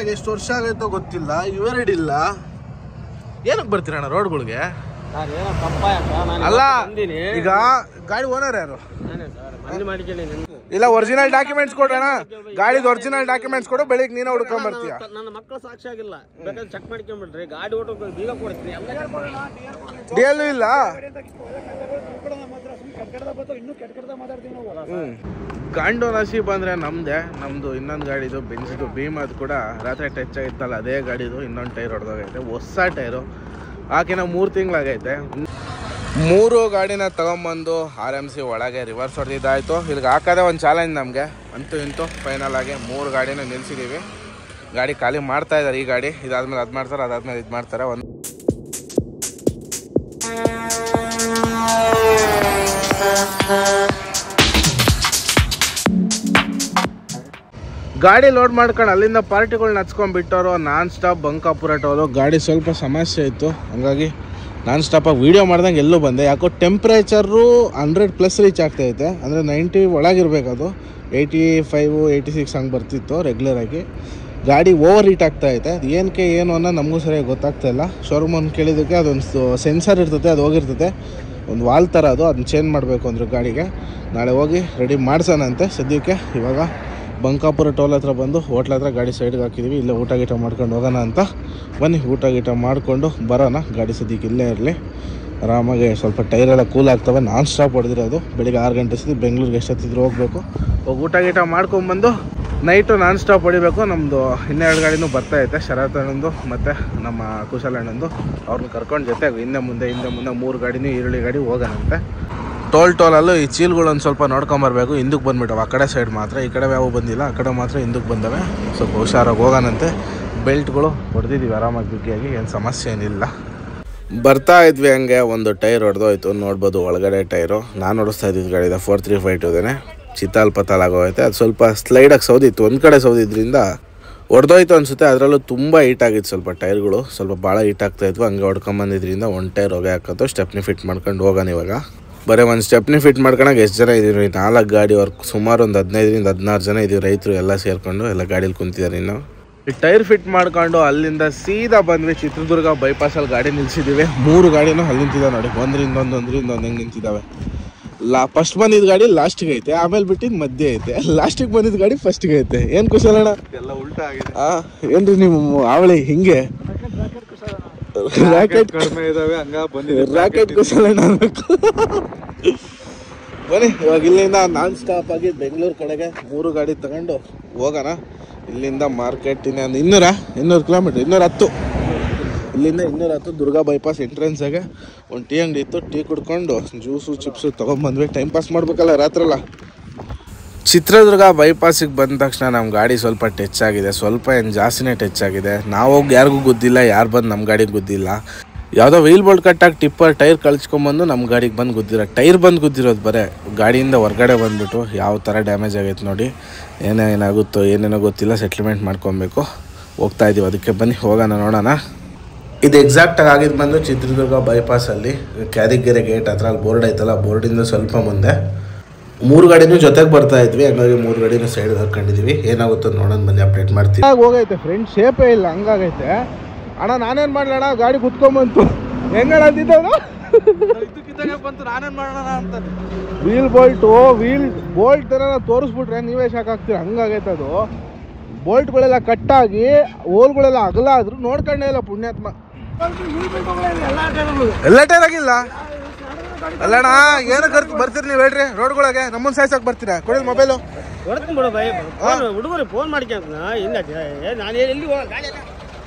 ಎಷ್ಟು ವರ್ಷ ಆಗೈತೋ ಗೊತ್ತಿಲ್ಲ, ಇವೆರಡು ಇಲ್ಲ. ಏನಕ್ಕೆ ಬರ್ತೀರಣ್ಣ ರೋಡ್ಗಳಿಗೆ? ಅಲ್ಲ ಈಗ ಗಾಡಿ ಓನರ್ ಯಾರು? ಇಲ್ಲ, ಒರಿಜಿನಲ್ ಡಾಕ್ಯುಮೆಂಟ್ಸ್ ಕೊಡೋಣ. ಗಾಡಿದ ಒರಿಜಿನಲ್ ಡಾಕ್ಯುಮೆಂಟ್ಸ್ ಕೊಡು, ಬೆಳಿಗ್ಗೆ ನೀನು ಹುಡ್ಕೊಂಡ್ ಬರ್ತೀಯ. ನನ್ನ ಮಕ್ಕಳು ಸಾಕ್ಷಿ ಆಗಿಲ್ಲ, ಬೇಕಾದ್ರೆ ಚೆಕ್ ಮಾಡ್ಕೊಂಡ್ಬಿಡ್ರಿ. ಗಾಡಿ ಓಟೋ ಬೀಗ ಕೊಡ್ತೀನಿ, ಡಿಎಲ್ ಇಲ್ಲ. ಗಾಂಡು ನಸೀಬ್ ಅಂದ್ರೆ ನಮ್ದು ಇನ್ನೊಂದು ಗಾಡಿದು ಬೆಂಜಿದು ಭೀಮ್, ಅದು ಕೂಡ ರಾತ್ರಿ ಟಚ್ ಆಗಿತ್ತಲ್ಲ, ಅದೇ ಗಾಡಿದು ಇನ್ನೊಂದು ಟೈರ್ ಹೊಡೆದೋಗೈತೆ, ಹೊಸ ಟೈರು. ಆಕಿನ 3 ತಿಂಗಳಾಗೈತೆ. 3 ಗಾಡಿನ ತಗೊಂಬಂದು RMC ಒಳಗೆ ರಿವರ್ಸ್ ಹೊಡೆದಿದ್ದಾಯ್ತು. ಇಲ್ಲಿಗೆ ಹಾಕೋದೇ ಒಂದು ಚಾಲೆಂಜ್ ನಮಗೆ. ಅಂತೂ ಇಂತೂ ಫೈನಲ್ ಆಗಿ 3 ಗಾಡಿನ ನಿಲ್ಸಿದ್ದೀವಿ. ಗಾಡಿ ಖಾಲಿ ಮಾಡ್ತಾ ಇದ್ದಾರೆ. ಈ ಗಾಡಿ ಇದಾದ್ಮೇಲೆ ಅದು ಮಾಡ್ತಾರೆ, ಅದಾದ್ಮೇಲೆ ಇದು ಮಾಡ್ತಾರೆ. ಒಂದು ಗಾಡಿ ಲೋಡ್ ಮಾಡ್ಕೊಂಡು ಅಲ್ಲಿಂದ ಪಾರ್ಟಿಗಳನ್ನ ಹಚ್ಕೊಂಡ್ಬಿಟ್ಟವರು ನಾನ್ ಸ್ಟಾಪ್ ಬಂಕಾಪುರ ಟೋಲು. ಗಾಡಿ ಸ್ವಲ್ಪ ಸಮಸ್ಯೆ ಇತ್ತು, ಹಂಗಾಗಿ ನಾನ್ ಸ್ಟಾಪಾಗಿ ವೀಡಿಯೋ ಮಾಡ್ದಂಗೆ ಎಲ್ಲೂ ಬಂದೆ. ಯಾಕೋ ಟೆಂಪ್ರೇಚರು 100+ ರೀಚ್ ಆಗ್ತಾಯಿದೆ. ಅಂದರೆ 90 ಒಳಗಿರ್ಬೇಕು, ಅದು 85, 86 ಹಂಗೆ ಬರ್ತಿತ್ತು ರೆಗ್ಯುಲರಾಗಿ. ಗಾಡಿ ಓವರ್ ಹೀಟ್ ಆಗ್ತಾಯಿದೆ. ಅದು ಏನಕ್ಕೆ ಏನು ಅನ್ನೋ ನಮಗೂ ಸರಿಯಾಗಿ ಗೊತ್ತಾಗ್ತಾಯಿಲ್ಲ. ಶೋರೂಮನ್ನು ಕೇಳಿದ್ದಕ್ಕೆ ಅದೊಂದು ಸೆನ್ಸರ್ ಇರ್ತದೆ, ಅದು ಹೋಗಿರ್ತದೆ, ಒಂದು ವಾಲ್ ಥರ, ಅದನ್ನ ಚೇಂಜ್ ಮಾಡಬೇಕು ಅಂದರು ಗಾಡಿಗೆ. ನಾಳೆ ಹೋಗಿ ರೆಡಿ ಮಾಡ್ಸೋಣಂತೆ. ಸದ್ಯಕ್ಕೆ ಇವಾಗ ಬಂಕಾಪುರ ಟೋಲ್ ಹತ್ರ ಬಂದು ಹೋಟ್ಲ ಹತ್ರ ಗಾಡಿ ಸೈಡ್ಗೆ ಹಾಕಿದ್ದೀವಿ. ಇಲ್ಲೇ ಊಟ ಗೀಟ ಮಾಡ್ಕೊಂಡು ಹೋಗೋಣ ಅಂತ. ಬನ್ನಿ, ಊಟ ಗೀಟ ಮಾಡಿಕೊಂಡು ಬರೋಣ. ಗಾಡಿ ಸದ್ಯಕ್ಕೆ ಇಲ್ಲೇ ಇರಲಿ. ಆರಾಮಾಗಿ ಸ್ವಲ್ಪ ಟೈರೆಲ್ಲ ಕೂಲ್ ಆಗ್ತವೆ. ನಾನ್ ಸ್ಟಾಪ್ ಹೊಡೆದಿರೋದು. ಬೆಳಿಗ್ಗೆ 6 ಗಂಟೆ ಸತಿ ಬೆಂಗಳೂರಿಗೆ ಎಷ್ಟೊತ್ತಿದ್ರು ಹೋಗಬೇಕು. ಹೋಗಿ ಊಟ ಗೀಟ ಮಾಡ್ಕೊಂಬಂದು ನೈಟು ನಾನ್ ಸ್ಟಾಪ್ ಹೊಡಿಬೇಕು. ನಮ್ಮದು 12 ಗಾಡಿನೂ ಬರ್ತಾಯಿದೆ. ಶರತ್ ಅಣ್ಣಂದು ಮತ್ತು ನಮ್ಮ ಕುಶಲ್ ಅಣ್ಣಂದು. ಅವ್ರನ್ನ ಕರ್ಕೊಂಡು ಜೊತೆಗೆ ಹಿಂದೆ ಮುಂದೆ 3 ಗಾಡಿನೂ ಈರುಳ್ಳಿ ಗಾಡಿ ಹೋಗೋಣಂತೆ. ಟೋಲಲ್ಲೂ ಈ ಚೀಲ್ಗಳು ಸ್ವಲ್ಪ ನೋಡ್ಕೊಂಬರ್ಬೇಕು. ಹಿಂದಕ್ಕೆ ಬಂದುಬಿಟ್ಟವು, ಆ ಕಡೆ ಸೈಡ್ ಮಾತ್ರ. ಈ ಕಡೆ ಯಾವ ಬಂದಿಲ್ಲ, ಆ ಕಡೆ ಮಾತ್ರ ಹಿಂದಕ್ಕೆ ಬಂದವೆ. ಸ್ವಲ್ಪ ಹುಷಾರಾಗಿ ಹೋಗೋಣಂತೆ. ಬೆಲ್ಟ್ಗಳು ಹೊಡೆದಿದ್ದೀವಿ ಆರಾಮಾಗಿ ಬಿಗಿಯಾಗಿ, ಏನು ಸಮಸ್ಯೆ ಏನಿಲ್ಲ. ಬರ್ತಾ ಇದ್ವಿ, ಹಂಗೆ ಒಂದು ಟೈರ್ ಹೊಡೆದೋಯ್ತು. ನೋಡ್ಬೋದು ಒಳಗಡೆ ಟೈರು. ನಾನು ಹೊಡಿಸ್ತಾ ಇದ್ದಿದ್ದು ಗಾಡಿದ 4352 ಚಿತ್ತಾಲ್ ಪತಾಲ್ ಆಗೋಯ್ತು. ಅದು ಸ್ವಲ್ಪ ಸ್ಲೈಡಾಗಿ ಸೌದಿತ್ತು, ಒಂದು ಕಡೆ ಸೌದಿದ್ರಿಂದ ಹೊಡೆದೋಯ್ತು ಅನಿಸುತ್ತೆ. ಅದರಲ್ಲೂ ತುಂಬ ಹೀಟಾಗಿತ್ತು ಸ್ವಲ್ಪ ಟೈರ್ಗಳು, ಸ್ವಲ್ಪ ಭಾಳ ಹೀಟ್ ಆಗ್ತಾಯಿದ್ವು. ಹಂಗೆ ಹೊಡ್ಕೊಂಬಂದಿದ್ರಿಂದ ಒಂದು ಟೈರ್ ಹೊಗೆ ಹಾಕೋದು. ಸ್ಟೆಪ್ನಿ ಫಿಟ್ ಮಾಡ್ಕೊಂಡು ಹೋಗೋಣ. ಇವಾಗ ಬರೀ ಒಂದು ಸ್ಟೆಪ್ನಿ ಫಿಟ್ ಮಾಡ್ಕೊಳಕ್ಕೆ ಎಷ್ಟು ಜನ ಇದ್ದೀವಿ? 4 ಗಾಡಿ ವರ್ಕ್, ಸುಮಾರು ಒಂದು 15ರಿಂದ 16 ಜನ ಇದ್ದೀವಿ. ರೈತರು ಎಲ್ಲ ಸೇರಿಕೊಂಡು ಎಲ್ಲ ಗಾಡೀಲಿ ಕುಂತಿದ್ದಾರೆ. ಇನ್ನು ಈ ಟೈರ್ ಫಿಟ್ ಮಾಡ್ಕೊಂಡು ಅಲ್ಲಿಂದ ಸೀದಾ ಬಂದ್ವಿ. ಚಿತ್ರದುರ್ಗ ಬೈಪಾಸಲ್ಲಿ ಗಾಡಿ ನಿಲ್ಸಿದ್ದೀವಿ. 3 ಗಾಡಿನೂ ಅಲ್ಲಿ ನಿಂತಿದ್ದಾವೆ ನೋಡಿ, ಒಂದರಿಂದ ಒಂದು ಹೆಂಗೆ ನಿಂತಿದ್ದಾವೆ. ಫಸ್ಟ್ ಬಂದಿದ್ದ ಗಾಡಿ ಲಾಸ್ಟಿಗೆ ಐತೆ, ಆಮೇಲೆ ಬಿಟ್ಟಿದ್ದು ಮಧ್ಯೆ ಐತೆ, ಲಾಸ್ಟಿಗೆ ಬಂದಿದ್ದ ಗಾಡಿ ಫಸ್ಟಿಗೆ ಐತೆ. ಏನು ಕುಶಲಣ್ಣ ಎಲ್ಲ ಉಲ್ಟಾ ಆಗಿದೆ? ಏನ್ರಿ ನಿಮ್ಮ ಅವಳಿ ಹಿಂಗೆ ರಾಕೆಟ್ ಕಡಿಮೆ ಇದಾವೆ, ಹಂಗ ಬಂದಿದೆ ರಾಕೆಟ್ ಕುಶಲಣ್ಣ ಅನ್ಬೇಕು. ಬನ್ನಿ, ಇವಾಗ ಇಲ್ಲಿಂದ ನಾನ್ ಸ್ಟಾಪ್ ಆಗಿ ಬೆಂಗಳೂರು ಕಡೆಗೆ 3 ಗಾಡಿ ತಗೊಂಡು ಹೋಗೋಣ. ಇಲ್ಲಿಂದ ಮಾರ್ಕೆಟ್ 200 ಕಿಲೋಮೀಟ್ರ್, 210. ಇಲ್ಲಿಂದ 210 ದುರ್ಗಾ ಬೈಪಾಸ್ ಎಂಟ್ರೆನ್ಸಾಗೆ ಒಂದು ಟೀ ಅಂಗಡಿ ಇತ್ತು. ಟೀ ಕುಡ್ಕೊಂಡು ಜ್ಯೂಸು ಚಿಪ್ಸು ತೊಗೊಂಬಂದ್ವಿ. ಟೈಮ್ ಪಾಸ್ ಮಾಡ್ಬೇಕಲ್ಲ ರಾತ್ರೆಲ್ಲ. ಚಿತ್ರದುರ್ಗ ಬೈಪಾಸಿಗೆ ಬಂದ ತಕ್ಷಣ ನಮ್ಮ ಗಾಡಿ ಸ್ವಲ್ಪ ಟಚ್ ಆಗಿದೆ. ಸ್ವಲ್ಪ ಏನು ಜಾಸ್ತಿನೇ ಟಚ್ ಆಗಿದೆ. ನಾವು ಹೋಗಿ ಯಾರಿಗೂ ಗೊತ್ತಿಲ್ಲ, ಯಾರು ಬಂದು ನಮ್ಮ ಗಾಡಿಗೆ ಗೊತ್ತಿಲ್ಲ. ಯಾವುದೋ ವೀಲ್ ಬೋಲ್ಟ್ ಕಟ್ಟಾಗಿ ಟಿಪ್ಪರ್ ಟೈರ್ ಕಳ್ಸ್ಕೊಂಬಂದು ನಮ್ಮ ಗಾಡಿಗೆ ಬಂದು ಗುದ್ದಿರೋ. ಟೈರ್ ಬಂದು ಗುದ್ದಿರೋದು ಬರೇ, ಗಾಡಿಯಿಂದ ಹೊರಗಡೆ ಬಂದುಬಿಟ್ಟು ಯಾವ ಥರ ಡ್ಯಾಮೇಜ್ ಆಗೈತೆ ನೋಡಿ. ಏನೇನಾಗುತ್ತೋ ಏನೇನೋ ಗೊತ್ತಿಲ್ಲ. ಸೆಟ್ಲ್ಮೆಂಟ್ ಮಾಡ್ಕೊಬೇಕು. ಹೋಗ್ತಾ ಇದ್ದೀವಿ, ಅದಕ್ಕೆ ಬನ್ನಿ ಹೋಗೋಣ, ನೋಡೋಣ. ಇದು ಎಕ್ಸಾಕ್ಟಾಗಿ ಆಗಿದ್ದು ಬಂದು ಚಿತ್ರದುರ್ಗ ಬೈಪಾಸಲ್ಲಿ ಕ್ಯಾದಿಗೆರೆ ಗೇಟ್ ಹತ್ರ ಅಲ್ಲಿ ಬೋರ್ಡ್ ಐತಲ್ಲ, ಬೋರ್ಡಿಂದ ಸ್ವಲ್ಪ ಮುಂದೆ 3 ಗಾಡಿನೂ ಜೊತೆಗೆ ಬರ್ತಾ ಇದ್ವಿ. ಹಂಗಾಗಿ 3 ಗಾಡಿನೂ ಸೈಡ್ಗೆ ಹಾಕೊಂಡಿದ್ದೀವಿ. ಏನಾಗುತ್ತೋ ನೋಡೋಣ, ಬನ್ನಿ ಅಪ್ಡೇಟ್ ಮಾಡ್ತೀವಿ. ಹೋಗೈತೆ ಫ್ರೆಂಡ್, ಶೇಪೇ ಇಲ್ಲ, ಹಂಗಾಗೈತೆ. ಅಣ್ಣ ನಾನೇನು ಮಾಡಲಣ್ಣ, ಗಾಡಿ ಕುತ್ಕೊಂಬಂತು. ಹೆಂಗಣ ಅಂತಿದ್ದವನು ಬಂತು, ನಾನೇನು ಮಾಡೋಣ ಅಂತ. ವೀಲ್ ಬೋಲ್ಟ್ ಥರ ತೋರಿಸ್ಬಿಟ್ರೆ ನೀವೇ ಶಾಕ್ ಆಗ್ತೀರ, ಹಂಗಾಗೈತೆ ಅದು. ಬೋಲ್ಟ್ಗಳೆಲ್ಲ ಕಟ್ಟಾಗಿ ಹೋಲ್ಗಳೆಲ್ಲ ಅಗಲ ಆದ್ರೂ ನೋಡ್ಕೊಂಡೇ ಇಲ್ಲ ಪುಣ್ಯಾತ್ಮ. ಎಲ್ಲ ಟೈರ್ ಆಗಿಲ್ಲ ಅಲ್ಲಣ್ಣ. ಏನು ಬರ್ತೀರಿ ನೀವು ಹೇಳ್ರಿ ರೋಡ್ಗಳಿಗೆ? ನಮ್ಮನ್ನು ಸಾಯ್ಸಕ್ ಬರ್ತೀರಾ? ಕೊಡಿ ಮೊಬೈಲು.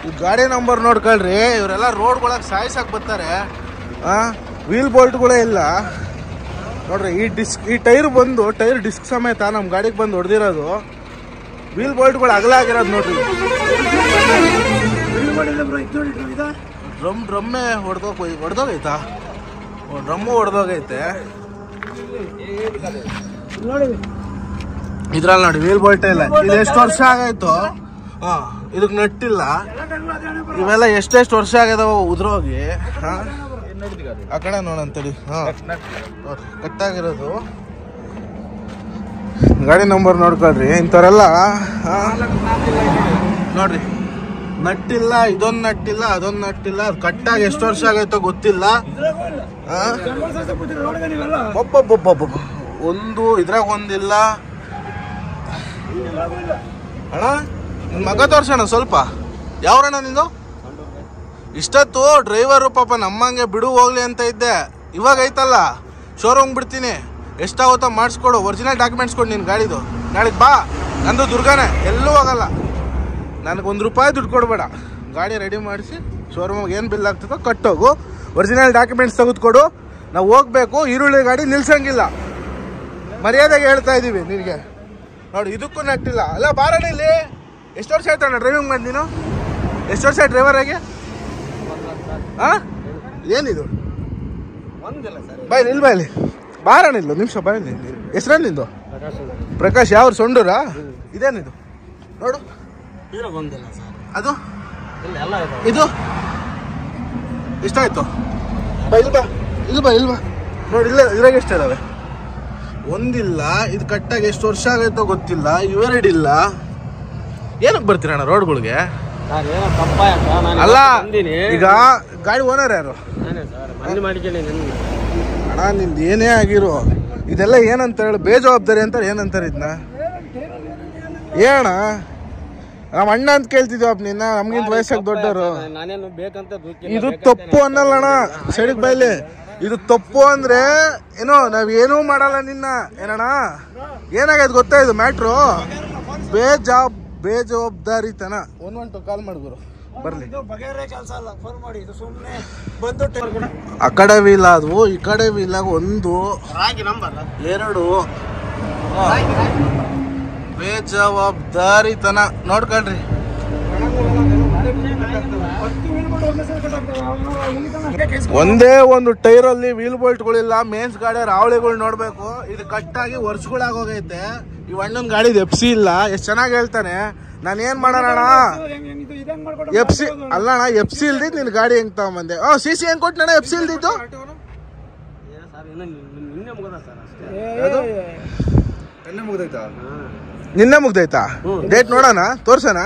ಈ ಗಾಡಿ ನಂಬರ್ ನೋಡ್ಕೊಳ್ರಿ. ಇವರೆಲ್ಲ ರೋಡ್ಗೊಳಗೆ ಸಾಯ್ಸಕ್ ಬರ್ತಾರೆ. ವೀಲ್ ಬೋಲ್ಟ್ಗಳೇ ಇಲ್ಲ ನೋಡ್ರಿ. ಈ ಟೈರ್ ಬಂದು ಟೈರ್ ಡಿಸ್ಕ್ ಸಮೇತ ನಮ್ಮ ಗಾಡಿಗೆ ಬಂದು ಹೊಡೆದಿರೋದು. ವೀಲ್ ಬೋಲ್ಟ್ಗಳು ಅಗಲ ಆಗಿರೋದು ನೋಡ್ರಿ. ಡ್ರಮ್ಮೇ ಹೊಡೆದೋಗೈತಾ? ಡ್ರಮ್ಮು ಹೊಡೆದೋಗೈತೆ ಇದ್ರಲ್ಲಿ ನೋಡಿ. ವೀಲ್ ಬೋಲ್ಟೇ ಇಲ್ಲ. ಇದು ಎಷ್ಟು ವರ್ಷ ಆಗೈತು? ಇದಕ್ಕೆ ನಟ್ಟಿಲ್ಲ. ಇವೆಲ್ಲ ಎಷ್ಟೆಷ್ಟು ವರ್ಷ ಆಗ್ಯದವ ಉದ್ರೋಗಿ. ಆ ಕಡೆ ನೋಡಂತೇಳಿ. ಕಟ್ಟಾಗಿರೋದು ಗಾಡಿ ನಂಬರ್ ನೋಡ್ಕೊಳ್ರಿ. ಇಂಥವ್ರೆಲ್ಲ ನೋಡ್ರಿ ನಟ್ಟಿಲ್ಲ, ಇದೊಂದು ನಟ್ಟಿಲ್ಲ, ಅದೊಂದು ನಟ್ಟಿಲ್ಲ. ಅದು ಕಟ್ಟಾಗಿ ಎಷ್ಟು ವರ್ಷ ಆಗೈತೋ ಗೊತ್ತಿಲ್ಲ. ಒಂದು ಇದ್ರಾಗ ಒಂದಿಲ್ಲ ಅಣ್ಣ. ನಿನ್ ಮಗ ತೋರ್ಸೋಣ ಸ್ವಲ್ಪ. ಯಾವ್ರಣ್ಣ ನಿಂದು? ಇಷ್ಟತ್ತು ಡ್ರೈವರು ಪಾಪ ನಮ್ಮಂಗೆ ಬಿಡು ಹೋಗ್ಲಿ ಅಂತ ಇದ್ದೆ. ಇವಾಗ ಐತಲ್ಲ ಶೋರೂಮ್ ಬಿಡ್ತೀನಿ, ಎಷ್ಟಾಗುತ್ತೋ ಮಾಡಿಸ್ಕೊಡು, ಒರಿಜಿನಲ್ ಡಾಕ್ಯುಮೆಂಟ್ಸ್ ಕೊಡು ನಿನ್ನ ಗಾಡಿದು. ನಾಳೆಗೆ ಬಾ, ನಂದು ದುರ್ಗಾನೆ, ಎಲ್ಲೂ ಹೋಗಲ್ಲ. ನನಗೆ ₹1 ದುಡ್ಡು ಕೊಡಬೇಡ. ಗಾಡಿ ರೆಡಿ ಮಾಡಿಸಿ ಶೋರೂಮಿಗೆ ಏನು ಬಿಲ್ ಆಗ್ತದೋ ಕಟ್ಟೋಗು, ಒರಿಜಿನಲ್ ಡಾಕ್ಯುಮೆಂಟ್ಸ್ ತೆಗೆದುಕೊಡು. ನಾವು ಹೋಗ್ಬೇಕು. ಈರುಳ್ಳಿ ಗಾಡಿ ನಿಲ್ಸಂಗಿಲ್ಲ, ಮರ್ಯಾದೆಗೆ ಹೇಳ್ತಾ ಇದ್ದೀವಿ ನಿನಗೆ. ನೋಡಿ ಇದಕ್ಕೂ ನಟ್ಟಿಲ್ಲ. ಅಲ್ಲ ಬಾರಣ ಇಲ್ಲಿ. ಎಷ್ಟು ವರ್ಷ ಆಯ್ತಣ್ಣ ಡ್ರೈವಿಂಗ್ ಮಾಡಿ ನೀನು? ಎಷ್ಟು ವರ್ಷ ಆಯ್ತು ಡ್ರೈವರ್ ಆಗಿ? ಹಾಂ, ಏನಿದು? ಬಾಯ್ಲಿ ಇಲ್ಲಿ, ಬಾಯ್ಲಿ ಬಾರಣ ಇಲ್ಲ ನಿಮಿಷ, ಬಾಯ್ಲಿ. ಹೆಸ್ರೇನು ನಿಂದು? ಪ್ರಕಾಶ್. ಯಾವ ಸೊಂಡೂರಾ? ಇದೇನಿದು ನೋಡು. ಅದು ಇದು ಎಷ್ಟಾಯ್ತು? ಬಾ ಇಲ್ಲಿ, ಬಾ ಇಲ್ಲಿ, ಬಾ ಇಲ್ಲಿ, ಬಾ. ನೋಡಿ ಇಲ್ಲ, ಇದ್ರಾಗ ಎಷ್ಟು ಇದಾವೆ? ಒಂದಿಲ್ಲ. ಇದು ಕಟ್ಟಾಗಿ ಎಷ್ಟು ವರ್ಷ ಆಗೈತೋ ಗೊತ್ತಿಲ್ಲ. ಇವೆರಡಿಲ್ಲ. ಏನಕ್ಕೆ ಬರ್ತೀರಣ್ಣ ರೋಡ್ಗಳಿಗೆ? ಅಲ್ಲ ಈಗ ಗಾಡಿ ಓನರ್ ಯಾರು? ಅಣ್ಣ ನಿಂದು ಏನೇ ಆಗಿರೋ ಇದೆಲ್ಲ ಏನಂತ ಹೇಳಿ, ಬೇಜವಾಬ್ದಾರಿ ಅಂತ ಏನಂತಾರೆ ಇದನ್ನ? ಏಣ ನಮ್ಮ ಅಣ್ಣ ಅಂತ ಕೇಳ್ತಿದ್ವಪ್ಪ ನಿನ್ನ, ನಮ್ಗಿಂತ ವಯಸ್ಸಾಗಿ ದೊಡ್ಡವರು. ಇದು ತಪ್ಪು ಅನ್ನಲ್ಲ ಅಣ್ಣ, ಸೈಡಿಗೆ ಬೈಲಿ. ಇದು ತಪ್ಪು ಅಂದ್ರೆ ಏನೋ ನಾವೇನೂ ಮಾಡಲ್ಲ ನಿನ್ನ. ಏನಣ್ಣ ಏನಾಗೈತೆ ಗೊತ್ತಾ? ಇದು ಮ್ಯಾಟ್ರು ಬೇಜವಾಬ್ದಾರಿತನ. 112 ಕಾಲ್ ಮಾಡಿದ್ರು ಬರ್ಲಿ. ಆ ಕಡೆ ವೀಲ್ ಆದವು, ಈ ಕಡೆ ವೀಲ್ ಆಗ 1 2 ಬೇಜವಾಬ್ದಾರಿತನ. ನೋಡ್ಕೊಳ್ರಿ. ಒಂದೇ ಒಂದು ಟೈರಲ್ಲಿ ವೀಲ್ ಬೋಲ್ಟ್ಗಳಿಲ್ಲ. ಮೇನ್ಸ್ ಗಾಡಿ ರಾವಳಿಗಳು ನೋಡ್ಬೇಕು. ಇದು ಕಟ್ಟಾಗಿ ವರ್ಷಗಳಾಗೋಗೈತೆ. ಈ ಅಣ್ಣನ ಗಾಡಿ FC ಇಲ್ಲ. ಎಷ್ಟು ಚೆನ್ನಾಗಿ ಹೇಳ್ತಾನೆ. ನಾನು ಏನ್ ಮಾಡೋಣ? FC ಅಲ್ಲ ಅಣ್ಣ, FC ಇಲ್ದಿದ್ದು ನಿನ್ ಗಾಡಿ ಹೆಂಗ್ ತಗೊಂಬಂದೆ? CC ಹೆಂಗ್ ಕೊಟ್ಟಣ? FC ಇಲ್ದಿದ್ದು ನಿನ್ನೆ ಮುಗ್ದೈತಾ? ಡೇಟ್ ನೋಡೋಣ, ತೋರ್ಸೋಣ.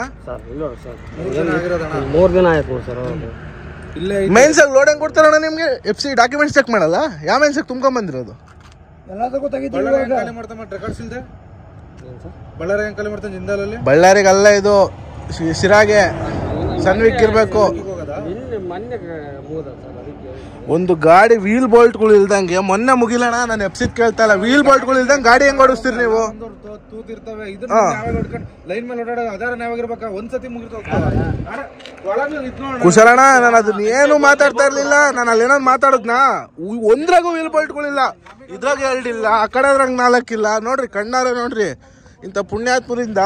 ಮೈನ್ಸ್ ಆಗಿ ಲೋಡ್ ಹೆಂಗ್ ಕೊಡ್ತಾರಣ್ಣ ನಿಮ್ಗೆ? FC ಡಾಕ್ಯುಮೆಂಟ್ಸ್ ಚೆಕ್ ಮಾಡಲ್ಲ? ಯಾವ ಮೈನ್ಸ್ ಆಗಿ ತುಂಬ್ಕೊಂಡ್ ಬಂದಿರೋದು? ಬಳ್ಳಾರಿಗಲ್ಲ, ಇದು ಶಿರಾಗೆ ಸನ್ವಿಕ್ ಇರ್ಬೇಕು. ಒಂದು ಗಾಡಿ ವೀಲ್ ಬೋಲ್ಟ್ಗಳು ಇಲ್ದಂಗೆ ಮೊನ್ನೆ ಮುಗಿಲಣ್ಣ. ನಾನು FC ಕೇಳ್ತಾ ಇಲ್ಲ. ವೀಲ್ ಬೋಲ್ಟ್ಗಳು ಇಲ್ದಂಗೆ ಗಾಡಿ ಹೆಂಗ್ ಓಡಿಸ್ತೀರಿ ನೀವು? ಕುಶಲಣ್ಣ, ನಾನು ಅದನ್ನ ಏನು ಮಾತಾಡ್ತಾ ಇರ್ಲಿಲ್ಲ. ನಾನು ಅಲ್ಲಿ ಏನೋ ಮಾತಾಡದ್ನಾ? ಒಂದ್ರಾಗೂ ವೀಲ್ ಬೋಲ್ಟ್ಗಳಿಲ್ಲ, ಇದ್ರಾಗ 2 ಇಲ್ಲ, ಆ ಕಡೆ ಅದ್ರಾಗ 4 ಇಲ್ಲ. ನೋಡ್ರಿ ಕಣ್ಣಾರೆ ನೋಡ್ರಿ. ಇಂಥ ಪುಣ್ಯಾತ್ಮರಿಂದ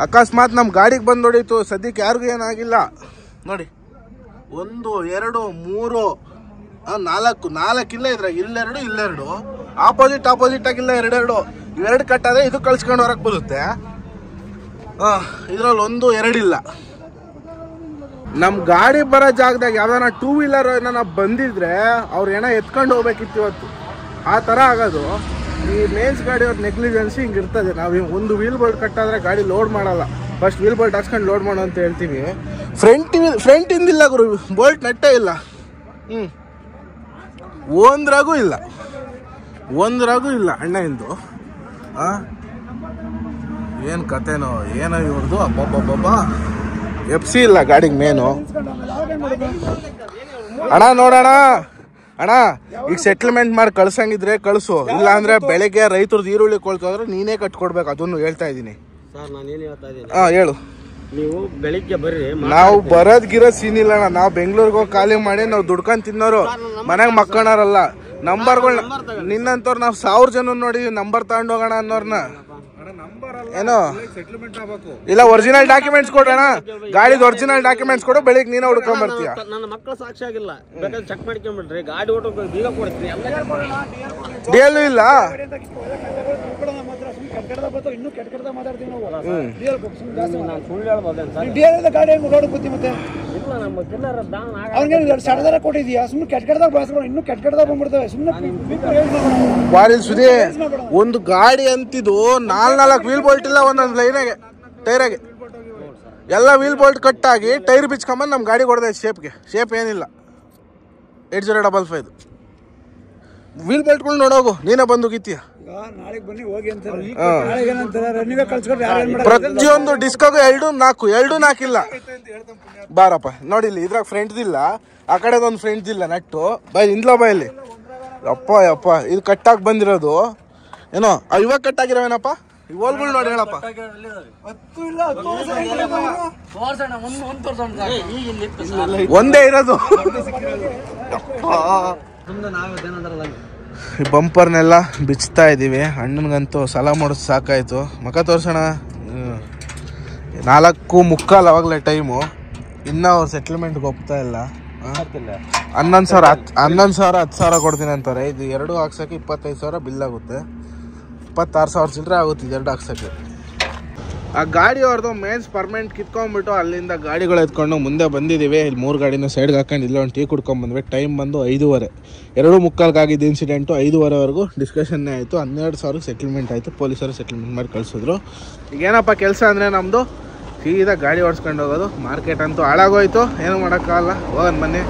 ಅಕಸ್ಮಾತ್ ನಮ್ಮ ಗಾಡಿಗೆ ಬಂದು ಹೊಡೀತು. ಸದ್ಯಕ್ಕೆ ಯಾರಿಗೂ ಏನಾಗಿಲ್ಲ ನೋಡಿ. 1 2 3 4 ಇಲ್ಲ. ಇದ್ರಾಗ ಇಲ್ಲೆರಡು ಆಪೋಸಿಟ್ ಆಗಿಲ್ಲ. 2 ಇವೆರಡು ಕಟ್ಟಾದ್ರೆ ಇದು ಕಳ್ಸ್ಕೊಂಡು ಹೊರಗೆ ಬರುತ್ತೆ. ಇದ್ರಲ್ಲಿ 1 2 ಇಲ್ಲ. ನಮ್ಮ ಗಾಡಿ ಬರೋ ಜಾಗದಾಗ ಯಾವ್ದಾನ 2 ವೀಲರ್ ಏನಾರ ಬಂದಿದ್ರೆ ಅವ್ರು ಏನೋ ಎತ್ಕೊಂಡು ಹೋಗ್ಬೇಕಿತ್ತು ಇವತ್ತು. ಆ ಥರ ಆಗೋದು. ಈ ಮೇನ್ಸ್ ಗಾಡಿ ಅವ್ರ ನೆಗ್ಲಿಜೆನ್ಸಿ ಹಿಂಗಿರ್ತದೆ. ನಾವು ಒಂದು ವೀಲ್ ಬೋಲ್ಟ್ ಕಟ್ಟಾದ್ರೆ ಗಾಡಿ ಲೋಡ್ ಮಾಡಲ್ಲ. ಫಸ್ಟ್ ವೀಲ್ ಬೋಲ್ಟ್ ಹಾಕ್ಸ್ಕೊಂಡು ಲೋಡ್ ಮಾಡೋ ಅಂತ ಹೇಳ್ತೀವಿ. ಫ್ರಂಟ್ ಇಂದಿಲ್ಲ ಗುರು, ಬೋಲ್ಟ್ ನಟ್ಟೇ ಇಲ್ಲ. ಒಂದ್ರಾಗೂ ಇಲ್ಲ ಅಣ್ಣ ಇಂದು. ಏನು ಕತೆನೋ ಏನೋ ಇವ್ರದ್ದು. ಅಬ್ಬಬ್ಬಬ್ಬ, FC ಇಲ್ಲ ಗಾಡಿಗೆ ಮೇನು. ಅಣ್ಣ ನೋಡೋಣ ಅಣ್ಣ, ಈಗ ಸೆಟ್ಲ್ಮೆಂಟ್ ಮಾಡಿ ಕಳ್ಸಂಗಿದ್ರೆ ಕಳ್ಸು. ಇಲ್ಲ ಅಂದ್ರೆ ಬೆಳಗ್ಗೆ ರೈತರದ್ದು ಈರುಳ್ಳಿ ಕೊಳ್ತೋದ್ರೆ ನೀನೇ ಕಟ್ಕೊಡ್ಬೇಕು. ಅದನ್ನು ಹೇಳ್ತಾ ಇದ್ದೀನಿ. ಹೇಳು. ನೀವು ಬೆಳಿಗ್ಗೆ ಬರ್ರಿ. ನಾವು ಬರೋದ್ ಸೀನ್ ಇಲ್ಲ ಅಣ್ಣ. ನಾವು ಬೆಂಗಳೂರಿಗೆ ಹೋಗಿ ಖಾಲಿ ಮಾಡಿ ನಾವು ದುಡ್ಕೊಂಡ್ ತಿನ್ನೋರು, ಮನೆಗೆ ಮಕ್ಕಳಾರಲ್ಲ. ನಂಬರ್ಗಳು ನಿನ್ನಂತವ್ರು ನಾವು 1000 ಜನ ನೋಡಿ ನಂಬರ್ ತಗೊಂಡು ಹೋಗೋಣ ಅನ್ನೋರ್ನ. ಏನೋ ಇಲ್ಲ, ಒರಿಜಿನಲ್ ಡಾಕ್ಯುಮೆಂಟ್ಸ್ ಕೊಡೋಣ. ಗಾಡಿದ ಒರಿಜಿನಲ್ ಡಾಕ್ಯುಮೆಂಟ್ಸ್ ಕೊಡು, ಬೆಳಿಗ್ಗೆ ನೀನು ಹುಡ್ಕೊಂಡ್ ಬರ್ತೀಯ. ನನ್ನ ಮಕ್ಕಳು ಸಾಕ್ಷಿ ಆಗಿಲ್ಲ, ಬೇಕಾದ್ರೆ ಚೆಕ್ ಮಾಡ್ಕೊಂಡ್ಬಿಡ್ರಿ. ಗಾಡಿ ಓಟೋ ಬೀಗ ಕೊಡ್ತೀನಿ. ಡಿಎಲ್ ಇಲ್ಲ. ಸುದೇ ಒಂದು ಗಾಡಿ ಅಂತಿದ್ದು 4 ವೀಲ್ ಬೋಲ್ಟ್ ಇಲ್ಲ ಒಂದೊಂದು ಲೈನಾಗೆ ಟೈರಾಗೆ. ಎಲ್ಲ ವೀಲ್ ಬೋಲ್ಟ್ ಕಟ್ಟಾಗಿ ಟೈರ್ ಬಿಚ್ಕೊಂಬಂದು ನಮ್ಮ ಗಾಡಿ ಕೊಡ್ದೈತೆ ಶೇಪ್ ಏನಿಲ್ಲ 8055 ವೀಲ್ ಬೋಲ್ಟ್ಗಳು ನೋಡೋಗು ನೀನೇ ಬಂದು ಗಿತ್ತೀಯ ನಾಳೆಗೆ ಬನ್ನಿ ಹೋಗಿ ಅಂತ ಪ್ರತಿಯೊಂದು ಡಿಸ್ಕಾಗು 2-4 ಇಲ್ಲ ಬಾರಪ್ಪ ನೋಡಿ ಇಲ್ಲಿ ಇದ್ರಾಗ ಫ್ರೆಂಡ್ಸ್ ಇಲ್ಲ ಆ ಕಡೆದೊಂದು ಫ್ರೆಂಡ್ಸ್ ಇಲ್ಲ ನಟ್ಟು ಬೈ ಇಂದ್ಲೋ ಬೈ ಇಲ್ಲಿ ಯಪ್ಪ ಇದು ಕಟ್ಟಾಗಿ ಬಂದಿರೋದು ಏನೋ ಇವಾಗ ಕಟ್ಟಾಗಿರೋವೇನಪ್ಪ ಇವಾಲ್ಗಳು ನೋಡಿ ಹೇಳಪ್ಪ ಒಂದೇ ಇರೋದು ಈ ಬಂಪರ್ನೆಲ್ಲ ಬಿಚ್ತಾ ಇದೀವಿ ಅಣ್ಣನಿಗಂತೂ ಸಾಲ ಮಾಡೋದು ಸಾಕಾಯ್ತು ಮಕ ತೋರ್ಸೋಣ 4:45 ಅವಾಗಲೇ ಟೈಮು ಇನ್ನೂ ಅವ್ರು ಸೆಟ್ಲ್ಮೆಂಟ್ಗೆ ಒಪ್ತಾ ಇಲ್ಲ 10,000 ಕೊಡ್ತೀನಿ ಅಂತಾರೆ ಇದು 2 ಹಾಕ್ಸೋಕ್ಕೆ 25,000 ಬಿಲ್ ಆಗುತ್ತೆ 26,000 ಚಿಲ್ಲರೆ ಆಗುತ್ತೆ ಇದು 2 ಹಾಕ್ಸೋಕ್ಕೆ ಆ ಗಾಡಿ ಅವ್ರದ್ದು ಮೇನ್ಸ್ ಪರ್ಮನೆಂಟ್ ಕಿತ್ಕೊಂಡ್ಬಿಟ್ಟು ಅಲ್ಲಿಂದ ಗಾಡಿಗಳು ಎತ್ಕೊಂಡು ಮುಂದೆ ಬಂದಿದ್ದೀವಿ ಇಲ್ಲಿ 3 ಗಾಡಿನ ಸೈಡ್ಗೆ ಹಾಕೊಂಡು ಇಲ್ಲೊಂದು ಟೀ ಕುಡ್ಕೊಂಡ್ಬಂದ್ವಿ ಟೈಮ್ ಬಂದು 5:15 2:45 ಆಗಿದ್ದು ಇನ್ಸಿಡೆಂಟು 5:15ವರೆಗೂ ಡಿಸ್ಕಷನ್ನೇ ಆಯಿತು 12,000 ಸೆಟ್ಲ್ಮೆಂಟ್ ಆಯಿತು ಪೊಲೀಸರು ಸೆಟ್ಲ್ಮೆಂಟ್ ಮಾಡಿ ಕಳಿಸಿದ್ರು ಈಗೇನಪ್ಪ ಕೆಲಸ ಅಂದರೆ ನಮ್ಮದು ಸೀದಾ ಗಾಡಿ ಓಡಿಸ್ಕೊಂಡು ಹೋಗೋದು ಮಾರ್ಕೆಟ್ ಅಂತೂ ಹಾಳಾಗೋಯ್ತು ಏನು ಮಾಡೋಕ್ಕಾಗಲ್ಲ ಹೋಗೋಣ ಬನ್ನಿ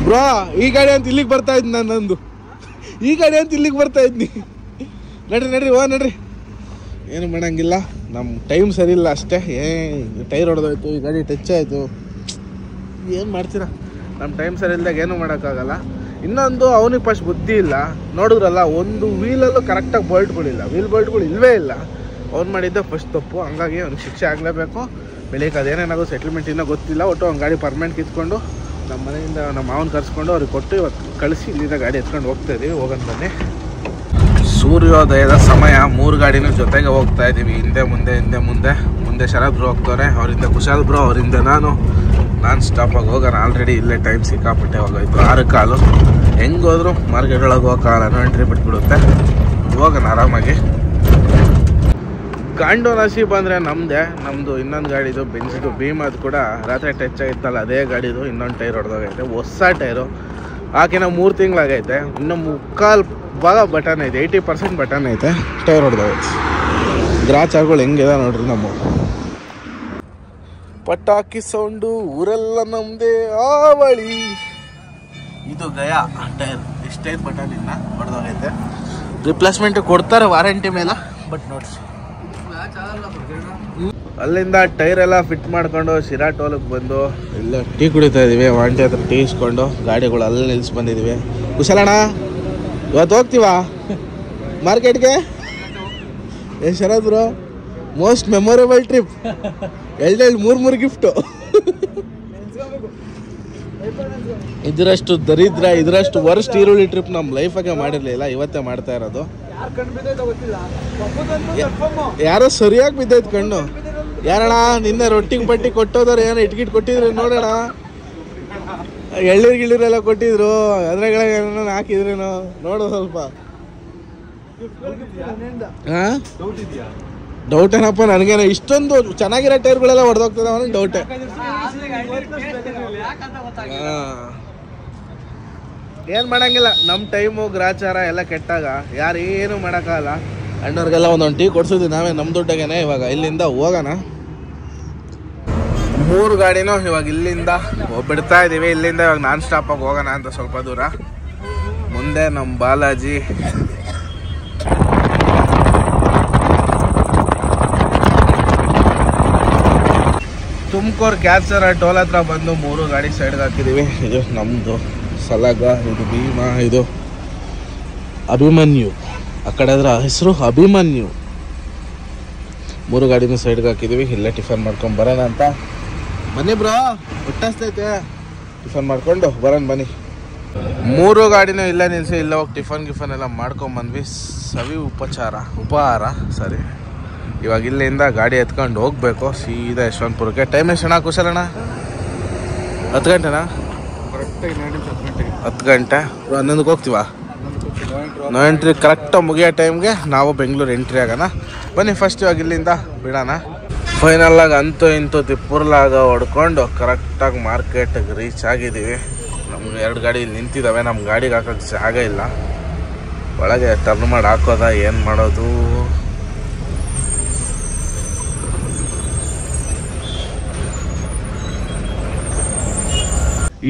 ಬ್ರೋ ಈ ಗಾಡಿ ಅಂತ ಇಲ್ಲಿಗೆ ಬರ್ತಾ ಇದ್ನಿ ನಂದು ಈ ಗಾಡಿ ಅಂತ ಇಲ್ಲಿಗೆ ಬರ್ತಾ ಇದ್ನಿ ನಡ್ರಿ ನಡ್ರಿ ಏನು ಮಾಡೋಂಗಿಲ್ಲ ನಮ್ಮ ಟೈಮ್ ಸರಿ ಇಲ್ಲ ಅಷ್ಟೇ ಟೈರ್ ಹೊಡೆದೋಯ್ತು ಈ ಗಾಡಿ ಟಚ್ ಆಯಿತು ಏನು ಮಾಡ್ತೀರಾ ನಮ್ಮ ಟೈಮ್ ಸರಿ ಇಲ್ದಾಗ ಏನೂ ಮಾಡೋಕ್ಕಾಗಲ್ಲ ಇನ್ನೊಂದು ಅವನಿಗೆ ಫಸ್ಟ್ ಬುದ್ಧಿ ಇಲ್ಲ ನೋಡಿದ್ರಲ್ಲ ಒಂದು ವೀಲಲ್ಲೂ ಕರೆಕ್ಟಾಗಿ ಬೋಲ್ಟ್ಗಳಿಲ್ಲ ವೀಲ್ ಬೋಲ್ಟ್ಗಳು ಇಲ್ಲವೇ ಇಲ್ಲ ಅವ್ನು ಮಾಡಿದ್ದ ಫಸ್ಟ್ ತಪ್ಪು ಹಂಗಾಗಿ ಅವ್ನಿಗೆ ಶಿಕ್ಷೆ ಆಗಲೇಬೇಕು ಬೆಳಿಗ್ಗೆ ಅದೇನೇನಾಗೋ ಸೆಟ್ಲ್ಮೆಂಟ್ ಇನ್ನೂ ಗೊತ್ತಿಲ್ಲ ಒಟ್ಟು ಅವ್ನು ಗಾಡಿ ಪರ್ಮನೆಂಟ್ ಕಿತ್ಕೊಂಡು ನಮ್ಮ ಮನೆಯಿಂದ ನಮ್ಮ ಮಾವನ ಕರ್ಸ್ಕೊಂಡು ಅವ್ರಿಗೆ ಕೊಟ್ಟು ಇವತ್ತು ಕಳಿಸಿ ಇಲ್ಲಿಂದ ಗಾಡಿ ಎತ್ಕೊಂಡು ಹೋಗ್ತಾ ಇದ್ದೀವಿ ಹೋಗೋಣ ಬನ್ನಿ ಸೂರ್ಯೋದಯದ ಸಮಯ 3 ಗಾಡಿನೂ ಜೊತೆಗೆ ಹೋಗ್ತಾ ಇದ್ದೀವಿ ಮುಂದೆ ಶರತ್ ಬ್ರೋ ಹೋಗ್ತಾರೆ ಅವರಿಂದ ಕುಶಾಲ್ ಬ್ರೋ ಅವರಿಂದ ನಾನು ಸ್ಟಾಪಾಗಿ ಹೋಗೋಣ ಆಲ್ರೆಡಿ ಇಲ್ಲೇ ಟೈಮ್ ಸಿಕ್ಕಾಪಟ್ಟೆ ಹೋಗೋಯ್ತು 6:15 ಹೆಂಗೆ ಹೋದ್ರು ಮಾರ್ಕೆಟ್ ಒಳಗೆ ಹೋಗೋಕ್ಕಾಗಲ್ಲ ಎಂಟ್ರಿ ಬಿಟ್ಬಿಡುತ್ತೆ ಹೋಗೋಣ ಆರಾಮಾಗಿ ಗಾಂಡು ನಸೀಬ್ ಅಂದರೆ ನಮ್ಮದು ಇನ್ನೊಂದು ಗಾಡಿದು ಬೆಂಜಿದು ಭೀಮದು ಕೂಡ ರಾತ್ರಿ ಟಚ್ ಆಗಿತ್ತಲ್ಲ ಅದೇ ಗಾಡಿದು ಇನ್ನೊಂದು ಟೈರ್ ಹೊಡೆದೋಗೈತೆ ಹೊಸ ಟೈರು ಆಕಿನ 3 ತಿಂಗಳಾಗೈತೆ ಇನ್ನೂ 3/4 ಭಾಗ ಬಟನ್ ಐತೆ 80% ಬಟನ್ ಐತೆ ಟೈರ್ ಹೊಡೆದೋಗೈತೆ ಗ್ರಾಚಾರ್ಗಳು ಹೆಂಗಿದೆ ನೋಡ್ರಿ ನಮ್ಮ ಪಟಾಕಿ ಸೌಂಡು ಊರೆಲ್ಲ ನಮ್ಮದೇ ಆವಳಿ ಇದು ಗಯಾ ಟೈರ್ ಎಷ್ಟೈತೆ ಬಟನ್ ಇನ್ನ ಹೊಡೆದೋಗೈತೆ ರಿಪ್ಲೇಸ್ಮೆಂಟ್ ಕೊಡ್ತಾರೆ ವಾರಂಟಿ ಮೇಲೆ ಬಟ್ ನೋಡ್ರಿ ಅಲ್ಲಿಂದ ಟೈರ್ ಎಲ್ಲ ಫಿಟ್ ಮಾಡ್ಕೊಂಡು ಶಿರಾ ಟೋಲಿಗೆ ಬಂದು ಇಲ್ಲ ಟೀ ಕುಡಿತಾ ಇದೀವಿ ವಾಂಟಿ ಹತ್ರ ಟೀ ಇಸ್ಕೊಂಡು ಗಾಡಿಗಳು ಅಲ್ಲಿ ನಿಲ್ಸಿ ಬಂದಿದ್ದೀವಿ ಕುಶಲಣ್ಣ ಇವತ್ತು ಹೋಗ್ತೀವಾ ಮಾರ್ಕೆಟ್ಗೆ Sharath bro most memorable trip 3 gift ಇದರಷ್ಟು ದರಿದ್ರ ಇದರಷ್ಟು ವರ್ಸ್ಟ್ ಈರುಳ್ಳಿ ಟ್ರಿಪ್ ನಮ್ಮ ಲೈಫಾಗೆ ಮಾಡಿರಲಿಲ್ಲ ಇವತ್ತೇ ಮಾಡ್ತಾ ಇರೋದು ಯಾರೋ ಸರಿಯಾಗಿ ಬಿದ್ದೈತೆ ಕಣ್ಣು ಯಾರಣ್ಣ ನಿನ್ನೆ ರೊಟ್ಟಿಗೆ ಪಟ್ಟಿ ಕೊಟ್ಟೋದವ್ರು ಏನೋ ಇಟ್ಕಿಟ್ ಕೊಟ್ಟಿದ್ರು ನೋಡೋಣ ಎಳ್ಳೀರೆಲ್ಲ ಕೊಟ್ಟಿದ್ರು ಅದ್ರಾಗ ಏನೋ ಹಾಕಿದ್ರೇನೋ ನೋಡು ಸ್ವಲ್ಪ ಹಾಂ ಡೌಟ್ ಏನಪ್ಪ ನನಗೇನೋ ಇಷ್ಟೊಂದು ಚೆನ್ನಾಗಿರೋ ಟೈರ್ಗಳೆಲ್ಲ ಹೊಡೆದೋಗ್ತದೆ ಅವನಿಗೆ ಡೌಟೇ ಏನು ಮಾಡೋಂಗಿಲ್ಲ ನಮ್ಮ ಟೈಮು ಗ್ರಾಚಾರ ಎಲ್ಲ ಕೆಟ್ಟಾಗ ಯಾರು ಏನು ಮಾಡೋಕ್ಕಾಗಲ್ಲ ಅಣ್ಣವ್ರಿಗೆಲ್ಲ ಒಂದೊಂದು ಟೀ ಕೊಡ್ಸಿದ್ವಿ ನಾವೇ ನಮ್ಮ ದುಡ್ಡಾಗೇನೆ ಇವಾಗ ಇಲ್ಲಿಂದ ಹೋಗೋಣ 3 ಗಾಡಿನೂ ಇವಾಗ ಇಲ್ಲಿಂದ ಬಿಡ್ತಾ ಇದ್ದೀವಿ ಇಲ್ಲಿಂದ ಇವಾಗ ನಾನ್ ಸ್ಟಾಪಾಗಿ ಹೋಗೋಣ ಅಂತ ಸ್ವಲ್ಪ ದೂರ ಮುಂದೆ ನಮ್ಮ ಬಾಲಾಜಿ ತುಮಕೂರು ಕ್ಯಾಪ್ಚರ್ ಟೋಲ್ ಹತ್ರ ಬಂದು 3 ಗಾಡಿ ಸೈಡ್ಗೆ ಹಾಕಿದ್ದೀವಿ ಇದು ನಮ್ಮದು ಸಲಾಗ ಇದು ಭೀಮಾ ಇದು ಅಭಿಮನ್ಯು ಆ ಕಡೆ ಅದರ ಹೆಸರು ಅಭಿಮನ್ಯು 3 ಗಾಡಿನೂ ಸೈಡ್ಗೆ ಹಾಕಿದ್ದೀವಿ ಇಲ್ಲೇ ಟಿಫನ್ ಮಾಡ್ಕೊಂಡು ಬರೋಣ ಅಂತ ಬನ್ನಿ ಬ್ರೋ ಹೊಟ್ಟಸ್ತೈತೆ ಟಿಫನ್ ಮಾಡ್ಕೊಂಡು ಬರೋಣ ಬನ್ನಿ 3 ಗಾಡಿನೂ ಇಲ್ಲೇ ನಿಲ್ಲಿಸಿ ಇಲ್ಲೇ ಹೋಗಿ ಟಿಫನ್ ಎಲ್ಲ ಮಾಡ್ಕೊಂಬಂದ್ವಿ ಸವಿ ಉಪಹಾರ ಸರಿ ಇವಾಗ ಇಲ್ಲಿಂದ ಗಾಡಿ ಎತ್ಕೊಂಡು ಹೋಗ್ಬೇಕು ಸೀದಾ ಯಶವಂತಪುರಕ್ಕೆ ಟೈಮ್ ಎಷ್ಟಣ್ಣ ಕುಶಲಣ್ಣ 10 ಗಂಟೆನಾ 10 ಗಂಟೆ 11ಕ್ಕೆ ಹೋಗ್ತೀವ ನಾವು ಎಂಟ್ರಿ ಕರೆಕ್ಟಾಗಿ ಮುಗಿಯೋ ಟೈಮ್ಗೆ ನಾವು ಬೆಂಗಳೂರು ಎಂಟ್ರಿ ಆಗೋಣ ಬನ್ನಿ ಫಸ್ಟ್ ಇವಾಗ ಇಲ್ಲಿಂದ ಬಿಡೋಣ ಫೈನಲ್ಲಾಗಿ ಅಂತೂ ಇಂತೂ ತಿಪ್ಪುರ್ಲಾಗ ಹೊಡ್ಕೊಂಡು ಕರೆಕ್ಟಾಗಿ ಮಾರ್ಕೆಟಿಗೆ ರೀಚ್ ಆಗಿದ್ದೀವಿ ನಮ್ಗೆ 2 ಗಾಡಿ ಇಲ್ಲಿ ನಿಂತಿದ್ದಾವೆ ನಮ್ಮ ಗಾಡಿಗೆ ಹಾಕೋಕ್ಕೆ ಜಾಗ ಇಲ್ಲ ಒಳಗೆ ಟರ್ನ್ ಮಾಡಿ ಹಾಕೋದ ಏನು ಮಾಡೋದು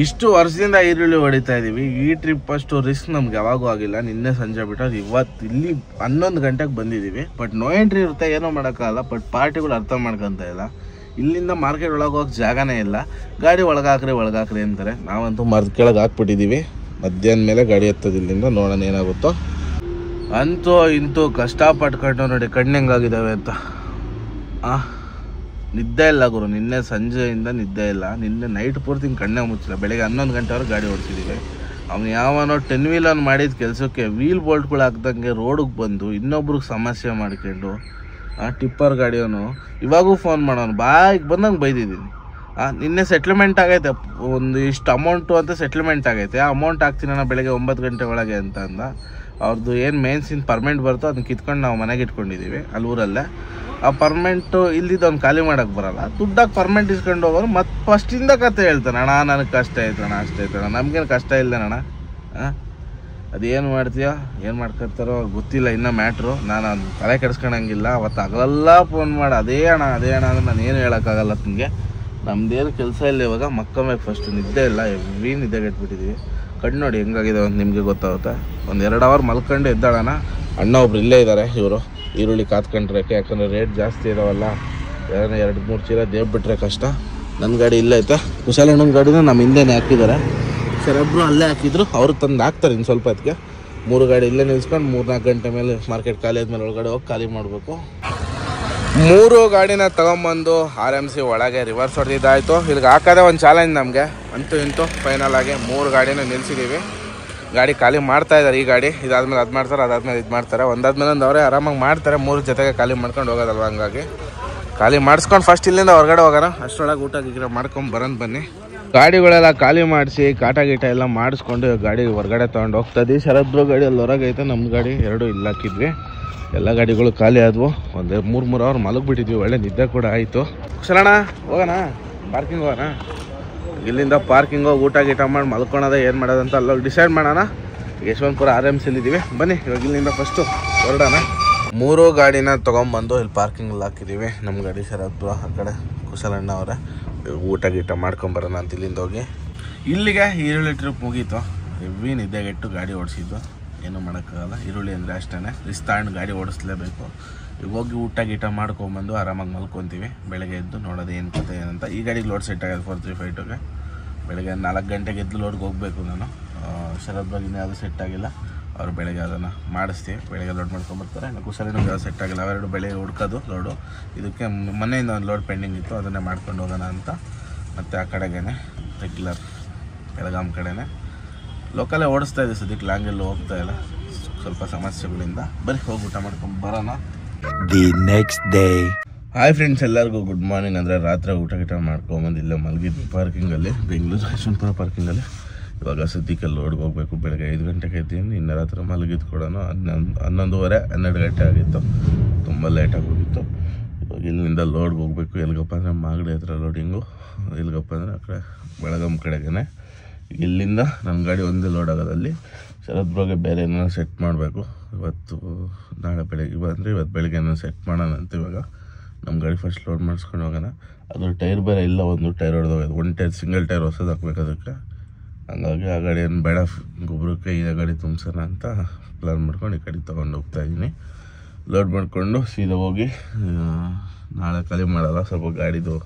ಇಷ್ಟು ವರ್ಷದಿಂದ ಈರುಳ್ಳಿ ಹೊಡಿತಾ ಇದೀವಿ. ಈ ಟ್ರಿಪ್ ಅಷ್ಟು ರಿಸ್ಕ್ ನಮ್ಗೆ ಯಾವಾಗೂ ಆಗಿಲ್ಲ. ನಿನ್ನೆ ಸಂಜೆ ಬಿಟ್ಟು ಇವತ್ತು ಇಲ್ಲಿ 11 ಗಂಟೆಗೆ ಬಂದಿದ್ದೀವಿ. ಬಟ್ ನೋ ಎಂಟ್ರಿ ಇರುತ್ತೆ, ಏನೋ ಮಾಡೋಕ್ಕಾಗಲ್ಲ. ಬಟ್ ಪಾರ್ಟಿಗಳು ಅರ್ಥ ಮಾಡ್ಕೊತ ಇಲ್ಲ. ಇಲ್ಲಿಂದ ಮಾರ್ಕೆಟ್ ಒಳಗೆ ಹೋಗಕ್ಕೆ ಜಾಗನೇ ಇಲ್ಲ. ಗಾಡಿ ಒಳಗಾಕ್ರಿ ಅಂತಾರೆ. ನಾವಂತೂ ಮರದ ಕೆಳಗೆ ಹಾಕ್ಬಿಟ್ಟಿದ್ದೀವಿ. ಮಧ್ಯಾಹ್ನ ಮೇಲೆ ಗಾಡಿ ಎತ್ತೋದು ಇಲ್ಲಿಂದ, ನೋಡೋಣ ಏನಾಗುತ್ತೋ. ಅಂತೂ ಇಂತೂ ಕಷ್ಟಪಟ್ಕೊಂಡು ನೋಡಿ ಕಣ್ಣು ಹೆಂಗಾಗಿದ್ದಾವೆ ಅಂತ. ನಿದ್ದೆ ಇಲ್ಲ ಗುರು, ನಿನ್ನೆ ಸಂಜೆಯಿಂದ ನಿದ್ದೆ ಇಲ್ಲ. ನಿನ್ನೆ ನೈಟ್ ಪೂರ್ತಿ ಕಣ್ಣೇ ಮುಚ್ಚಿಲ್ಲ. ಬೆಳಗ್ಗೆ 11 ಗಂಟೆವರೆಗೆ ಗಾಡಿ ಓಡಿಸಿದ್ದೀವಿ. ಅವ್ನು ಯಾವನೋ 10 ವೀಲನ್ ಮಾಡಿದ ಕೆಲಸಕ್ಕೆ ವೀಲ್ ಬೋಲ್ಟ್ಗಳು ಹಾಕ್ದಂಗೆ ರೋಡಿಗೆ ಬಂದು ಇನ್ನೊಬ್ರಿಗೆ ಸಮಸ್ಯೆ ಮಾಡ್ಕೊಂಡು ಟಿಪ್ಪರ್ ಗಾಡಿಯವನು ಇವಾಗೂ ಫೋನ್ ಮಾಡೋನು ಬಾಯಿಗೆ ಬಂದಂಗೆ ಬೈದಿದ್ದೀನಿ. ನಿನ್ನೆ ಸೆಟ್ಲ್ಮೆಂಟ್ ಆಗೈತೆ, ಒಂದು ಇಷ್ಟು ಅಮೌಂಟು ಅಂತ ಸೆಟ್ಲ್ಮೆಂಟ್ ಆಗೈತೆ. ಆ ಅಮೌಂಟ್ ಹಾಕ್ತೀನಿ ಬೆಳಗ್ಗೆ 9 ಗಂಟೆ ಒಳಗೆ ಅಂತ ಅಂದ. ಅವ್ರದ್ದು ಏನು ಮೇನ್ಸಿನ ಪರ್ಮೆಂಟ್ ಬರ್ತೋ ಅದನ್ನ ಕಿತ್ಕೊಂಡು ನಾವು ಮನೆಗೆ ಇಟ್ಕೊಂಡಿದ್ದೀವಿ ಅಲ್ಲಿ ಊರಲ್ಲೇ. ಆ ಪರ್ಮೆಂಟು ಇಲ್ಲಿದ್ದು ಅವ್ನು ಖಾಲಿ ಮಾಡೋಕ್ಕೆ ಬರೋಲ್ಲ. ದುಡ್ಡಾಗಿ ಪರ್ಮೆಂಟ್ ಇಸ್ಕೊಂಡು ಹೋಗೋರು ಮತ್ತು ಫಸ್ಟಿಂದ ಕತೆ ಹೇಳ್ತಾನೆ. ಅಣ್ಣ ನನಗೆ ಕಷ್ಟ ಆಯ್ತಣ್ಣ, ಅಷ್ಟೇ ಆಯ್ತಣ್ಣ. ನಮಗೇನು ಕಷ್ಟ ಇಲ್ಲಣ್ಣ. ಅದೇನು ಮಾಡ್ತೀಯೋ ಏನು ಮಾಡ್ಕೊತಾರೋ ಗೊತ್ತಿಲ್ಲ ಇನ್ನೂ ಮ್ಯಾಟ್ರು. ನಾನು ಅದು ತಲೆ ಕೆಡಿಸ್ಕೊಳಂಗಿಲ್ಲ. ಅವತ್ತು ಹಗಲೆಲ್ಲ ಫೋನ್ ಮಾಡಿ ಅದೇ ಅಣ್ಣ ಅಂದ್ರೆ ನಾನು ಏನು ಹೇಳೋಕ್ಕಾಗಲ್ಲ. ನಿಮಗೆ ನಮ್ದೇನು ಕೆಲಸ ಇಲ್ಲ ಇವಾಗ. ಮಕ್ಕಮೇಲೆ ಫಸ್ಟು ನಿದ್ದೆ ಇಲ್ಲ, ಹೆವಿ ನಿದ್ದೆಗೆಟ್ಬಿಟ್ಟಿದ್ದೀವಿ. ಕಣ್ಣು ನೋಡಿ ಹೆಂಗಾಗಿದೆ ಅಂತ ನಿಮಗೆ ಗೊತ್ತಾಗುತ್ತೆ. ಒಂದು 2 ಅವರ್ ಮಲ್ಕೊಂಡು ಎದ್ದಾಳಣ. ಅಣ್ಣ ಒಬ್ರು ಇಲ್ಲೇ ಇದ್ದಾರೆ. ಇವರು ಈರುಳ್ಳಿ ಕಾತ್ಕೊಂಡ್ರಕ್ಕೆ, ಯಾಕಂದರೆ ರೇಟ್ ಜಾಸ್ತಿ ಇರೋವಲ್ಲ. 2-3 ಚೀಲ ದೇವ್ಬಿಟ್ರೆ ಕಷ್ಟ. ನನ್ನ ಗಾಡಿ ಇಲ್ಲೇ ಐತೆ. ಕುಶಾಲಣ್ಣನ ಗಾಡಿನ ನಮ್ಮ ಹಿಂದೆನೇ ಹಾಕಿದ್ದಾರೆ. ಸರೊಬ್ಬರು ಅಲ್ಲೇ ಹಾಕಿದ್ರು, ಅವ್ರು ತಂದು ಹಾಕ್ತಾರೆ ಇನ್ನು ಸ್ವಲ್ಪ ಹೊತ್ತಿಗೆ. 3 ಗಾಡಿ ಇಲ್ಲೇ ನಿಲ್ಸ್ಕೊಂಡು 3-4 ಗಂಟೆ ಮೇಲೆ ಮಾರ್ಕೆಟ್ ಖಾಲಿ ಆದ್ಮೇಲೆ ಒಳಗಡೆ ಹೋಗಿ ಖಾಲಿ ಮಾಡಬೇಕು. 3 ಗಾಡಿನ ತೊಗೊಂಬಂದು RMC ಒಳಗೆ ರಿವರ್ಸ್ ಹೊಡೆದಿದ್ದಾಯಿತು. ಇಲ್ಲಿಗೆ ಹಾಕೋದೇ ಒಂದು ಚಾಲೆಂಜ್ ನಮಗೆ. ಅಂತೂ ಇಂತೂ ಫೈನಲ್ ಆಗಿ 3 ಗಾಡಿನ ನಿಲ್ಸಿದ್ದೀವಿ. ಗಾಡಿ ಖಾಲಿ ಮಾಡ್ತಾ ಇದ್ದಾರೆ. ಈ ಗಾಡಿ ಇದಾದ್ಮೇಲೆ ಅದು ಮಾಡ್ತಾರೆ, ಅದಾದ್ಮೇಲೆ ಇದು ಮಾಡ್ತಾರೆ. ಒಂದಾದ್ಮೇಲೆ ಒಂದು ಅವರೇ ಆರಾಮಾಗಿ ಮಾಡ್ತಾರೆ. 3 ಜೊತೆಗೆ ಖಾಲಿ ಮಾಡ್ಕೊಂಡು ಹೋಗೋದಲ್ವ. ಹಂಗಾಗಿ ಖಾಲಿ ಮಾಡಿಸ್ಕೊಂಡು ಫಸ್ಟ್ ಇಲ್ಲಿಂದ ಹೊರಗಡೆ ಹೋಗೋಣ. ಅಷ್ಟರೊಳಗೆ ಊಟ ಗೀಟ ಮಾಡ್ಕೊಂಡು ಬರೋಣ ಬನ್ನಿ. ಗಾಡಿಗಳೆಲ್ಲ ಖಾಲಿ ಮಾಡಿಸಿ ಕಾಟ ಗೀಟ ಎಲ್ಲ ಮಾಡಿಸ್ಕೊಂಡು ಗಾಡಿ ಹೊರಗಡೆ ತೊಗೊಂಡು ಹೋಗ್ತಾಯಿದ್ವಿ. ಶರದ್ ಗಾಡಿ ಅಲ್ಲಿ ಹೊರಗೈತೆ, ನಮ್ಮ ಗಾಡಿ 2 ಇಲ್ಲಿ ಹಾಕಿದ್ವಿ. ಎಲ್ಲ ಗಾಡಿಗಳು ಖಾಲಿ ಆದವು. ಒಂದು 3 ಅವರ್ ಮಲಗಿಬಿಟ್ಟಿದ್ವಿ. ಒಳ್ಳೆ ನಿದ್ದೆ ಕೂಡ ಆಯಿತು. ಕುಶಲಣ್ಣ ಹೋಗೋಣ, ಪಾರ್ಕಿಂಗ್ ಹೋಗೋಣ. ಇಲ್ಲಿಂದ ಪಾರ್ಕಿಂಗ್ ಹೋಗಿ ಊಟ ಗೀಟ ಮಾಡಿ ಮಲ್ಕೊಳೋದ ಏನು ಮಾಡೋದಂತ ಅಲ್ಲೋಗಿ ಡಿಸೈಡ್ ಮಾಡೋಣ. ಯಶವಂತಪುರ RMCಲಿದ್ದೀವಿ. ಬನ್ನಿ ಇವಾಗ ಇಲ್ಲಿಂದ ಫಸ್ಟು ಹೊರಡೋಣ. 3 ಗಾಡಿನ ತೊಗೊಂಬಂದು ಇಲ್ಲಿ ಪಾರ್ಕಿಂಗಲ್ಲಿ ಹಾಕಿದ್ದೀವಿ. ನಮ್ಮ ಗಾಡಿ ಶರದ್ ಆ ಕಡೆ ಕುಶಲಣ್ಣ ಅವರೇ. ಊಟ ಗೀಟ ಮಾಡ್ಕೊಂಬರೋಣ ಅಂತ ಇಲ್ಲಿಂದ ಹೋಗಿ. ಇಲ್ಲಿಗೆ ಈರುಳ್ಳಿ ಟ್ರಿಪ್ ಮುಗೀತು. ಹೆವಿ ನಿದ್ದೆಗೆಟ್ಟು ಗಾಡಿ ಓಡಿಸಿದ್ದು. ಏನೂ ಮಾಡೋಕ್ಕಾಗಲ್ಲ. ಈರುಳ್ಳಿ ಅಂದರೆ ಅಷ್ಟೇ ರಿಸ್ಕ್ ತಗೊಂಡು ಗಾಡಿ ಓಡಿಸ್ಲೇಬೇಕು. ಈಗ ಹೋಗಿ ಊಟ ಗೀಟ ಮಾಡ್ಕೊಂಬಂದು ಆರಾಮಾಗಿ ಮಲ್ಕೊತೀವಿ. ಬೆಳಗ್ಗೆ ಎದ್ದು ನೋಡೋದು ಏನು ಕತೆ ಏನಂತ. ಈ ಗಾಡಿಗೆ ಲೋಡ್ ಸೆಟ್ ಆಗೋದು 435ಗೆ. ಬೆಳಗ್ಗೆ 4 ಗಂಟೆಗೆ ಎದ್ದು ಲೋಡ್ಗೆ ಹೋಗಬೇಕು ನಾನು. ಶರದ್ ಬಗ್ಗೆ ಯಾವುದು ಸೆಟ್ ಆಗಿಲ್ಲ. ಅವರು ಬೆಳಗ್ಗೆ ಅದನ್ನು ಮಾಡಿಸ್ತೀವಿ. ಬೆಳಗ್ಗೆ ಲೋಡ್ ಮಾಡ್ಕೊಂಬರ್ತಾರೆ. ಕುಶಲನಿಗೆ ಯಾವುದು ಸೆಟ್ ಆಗಿಲ್ಲ. ಅವೆರಡು ಬೆಳಗ್ಗೆ ಹುಡ್ಕೋದು ಲೋಡು. ಇದಕ್ಕೆ ಮನೆಯಿಂದ ಒಂದು ಲೋಡ್ ಪೆಂಡಿಂಗ್ ಇತ್ತು, ಅದನ್ನೇ ಮಾಡ್ಕೊಂಡು ಹೋಗೋಣ ಅಂತ. ಮತ್ತು ಆ ಕಡೆಗೇ ರೆಗ್ಯುಲರ್ ಬೆಳಗಾಂ ಕಡೆನೇ ಲೋಕಲೇ ಓಡಿಸ್ತಾ ಇದೆ. ಸದ್ಯಕ್ಕೆ ಲಾಂಗೆಲ್ಲೂ ಹೋಗ್ತಾ ಇಲ್ಲ, ಸ್ವಲ್ಪ ಸಮಸ್ಯೆಗಳಿಂದ. ಬರೀ ಹೋಗಿ ಊಟ ಮಾಡ್ಕೊಂಡು ಬರೋಣ. The next day. Hi friends, ಎಲ್ಲರಿಗೂ ಗುಡ್ ಮಾರ್ನಿಂಗ್. ಅಂದರೆ ರಾತ್ರಿ ಊಟ ಗೀಟ ಮಾಡ್ಕೊಂಬಂದು ಇಲ್ಲೇ ಮಲಗಿದ್ದು ಪಾರ್ಕಿಂಗಲ್ಲಿ, ಬೆಂಗಳೂರು ಯಶವಂತಪುರ ಪಾರ್ಕಿಂಗಲ್ಲಿ. ಇವಾಗ ಸದ್ಯಕ್ಕೆ ಲೋಡ್ಗೆ ಹೋಗಬೇಕು. ಬೆಳಗ್ಗೆ 5 ಗಂಟೆಗೆ ಇದ್ದೀನಿ. ಇನ್ನು ರಾತ್ರಿ ಮಲಗಿದ್ದು ಕೂಡ 11:30 12 ಗಂಟೆ ಆಗಿತ್ತು. ತುಂಬ ಲೇಟಾಗಿ ಹೋಗಿತ್ತು. ಇವಾಗ ಇಲ್ಲಿಂದ ಲೋಡ್ಗೆ ಹೋಗಬೇಕು. ಎಲ್ಲಿಗಪ್ಪ ಅಂದರೆ ಮಾಗಡಿ ಹತ್ರ ಲೋಡಿಂಗು. ಎಲ್ಲಿಗಪ್ಪ ಅಂದರೆ ಆ ಕಡೆ ಬೆಳಗಾಂ ಕಡೆಗೇ. ಇಲ್ಲಿಂದ ನನ್ನ ಗಾಡಿ ಒಂದೇ ಲೋಡ್ ಆಗೋದಲ್ಲಿ. ಶರದ್ ಬ್ರೋಗೆ ಬೇರೆ ಏನೋ ಸೆಟ್ ಮಾಡಬೇಕು. ನಾಳೆ ಬೆಳಗ್ಗೆ ಇವತ್ತು ಬೆಳಗ್ಗೆ ಏನೋ ಸೆಟ್ ಮಾಡೋಣ ಅಂತ. ಇವಾಗ ನಮ್ಮ ಗಾಡಿ ಫಸ್ಟ್ ಲೋಡ್ ಮಾಡಿಸ್ಕೊಂಡು ಹೋಗೋಣ. ಅದ್ರ ಟೈರ್ ಬೇರೆ ಇಲ್ಲ, ಒಂದು ಟೈರ್ ಹೊಡೆದೋಗೋದು. 1 ಟೈರ್ ಸಿಂಗಲ್ ಟೈರ್ ಹೊಸದು ಹಾಕ್ಬೇಕು ಅದಕ್ಕೆ. ಹಂಗಾಗಿ ಆ ಗಾಡಿ ಏನು ಬೇಡ, ಗೊಬ್ಬರಕ್ಕೆ ಈ ಗಾಡಿ ತುಂಬಿಸೋಣ ಅಂತ ಪ್ಲ್ಯಾನ್ ಮಾಡ್ಕೊಂಡು ಈ ಗಾಡಿ ತೊಗೊಂಡು ಹೋಗ್ತಾಯಿದ್ದೀನಿ. ಲೋಡ್ ಮಾಡಿಕೊಂಡು ಸೀದಾ ಹೋಗಿ ನಾಳೆ ಖಾಲಿ ಮಾಡಲ್ಲ. ಸ್ವಲ್ಪ ಗಾಡಿದು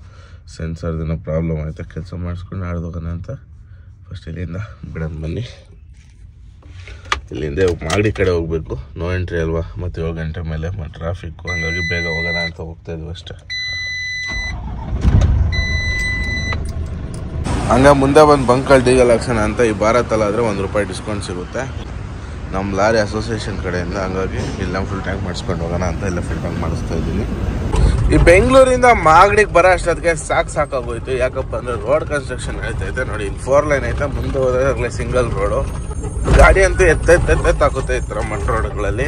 ಸೆನ್ಸರ್ದೇನೋ ಪ್ರಾಬ್ಲಮ್ ಆಯಿತು, ಕೆಲಸ ಮಾಡಿಸ್ಕೊಂಡು ನಾಳೆ ಹೋಗೋಣ ಅಂತ. ಫಸ್ಟ್ ಇಲ್ಲಿಂದ ಬಿಡೋಣ ಬನ್ನಿ. ಇಲ್ಲಿಂದ ಮಾಗಡಿ ಕಡೆ ಹೋಗಬೇಕು. ನೋ ಎಂಟ್ರಿ ಅಲ್ವಾ, ಮತ್ತು 7 ಗಂಟೆ ಮೇಲೆ ಟ್ರಾಫಿಕ್ಕು. ಹಂಗಾಗಿ ಬೇಗ ಹೋಗೋಣ ಅಂತ ಹೋಗ್ತಾಯಿದ್ವಿ ಅಷ್ಟೇ. ಹಂಗೆ ಮುಂದೆ ಬಂದು ಬಂಕಲ್ಲಿ ಡೀಸೆಲ್ ಹಾಕ್ಸೋಣ ಅಂತ. ಈ ಭಾರತ್ ಅಲ್ಲ ಆದರೆ ₹1 ಡಿಸ್ಕೌಂಟ್ ಸಿಗುತ್ತೆ ನಮ್ಮ ಲಾರಿ ಅಸೋಸಿಯೇಷನ್ ಕಡೆಯಿಂದ. ಹಂಗಾಗಿ ಇಲ್ಲ ಫುಲ್ ಟ್ಯಾಂಕ್ ಮಾಡಿಸ್ಕೊಂಡು ಹೋಗೋಣ ಅಂತ ಇಲ್ಲ ಫುಲ್ ಟ್ಯಾಂಕ್ ಮಾಡಿಸ್ತಾ ಇದ್ದೀನಿ. ಈ ಬೆಂಗಳೂರಿಂದ ಮಾಗಡಿಗೆ ಬರೋ ಅಷ್ಟೊತ್ತಿಗೆ ಸಾಕಾಗೋಯ್ತು. ಯಾಕಪ್ಪ ಅಂದರೆ ರೋಡ್ ಕನ್ಸ್ಟ್ರಕ್ಷನ್ ನಡೀತೈತೆ ನೋಡಿ. ಇಲ್ಲಿ 4 ಲೈನ್ ಐತೆ, ಮುಂದೆ ಹೋದಾಗಲೇ ಸಿಂಗಲ್ ರೋಡು. ಗಾಡಿ ಅಂತೂ ಎತ್ತಾಕುತ್ತೆ ಈ ಥರ ಮಡ್ ರೋಡ್ಗಳಲ್ಲಿ.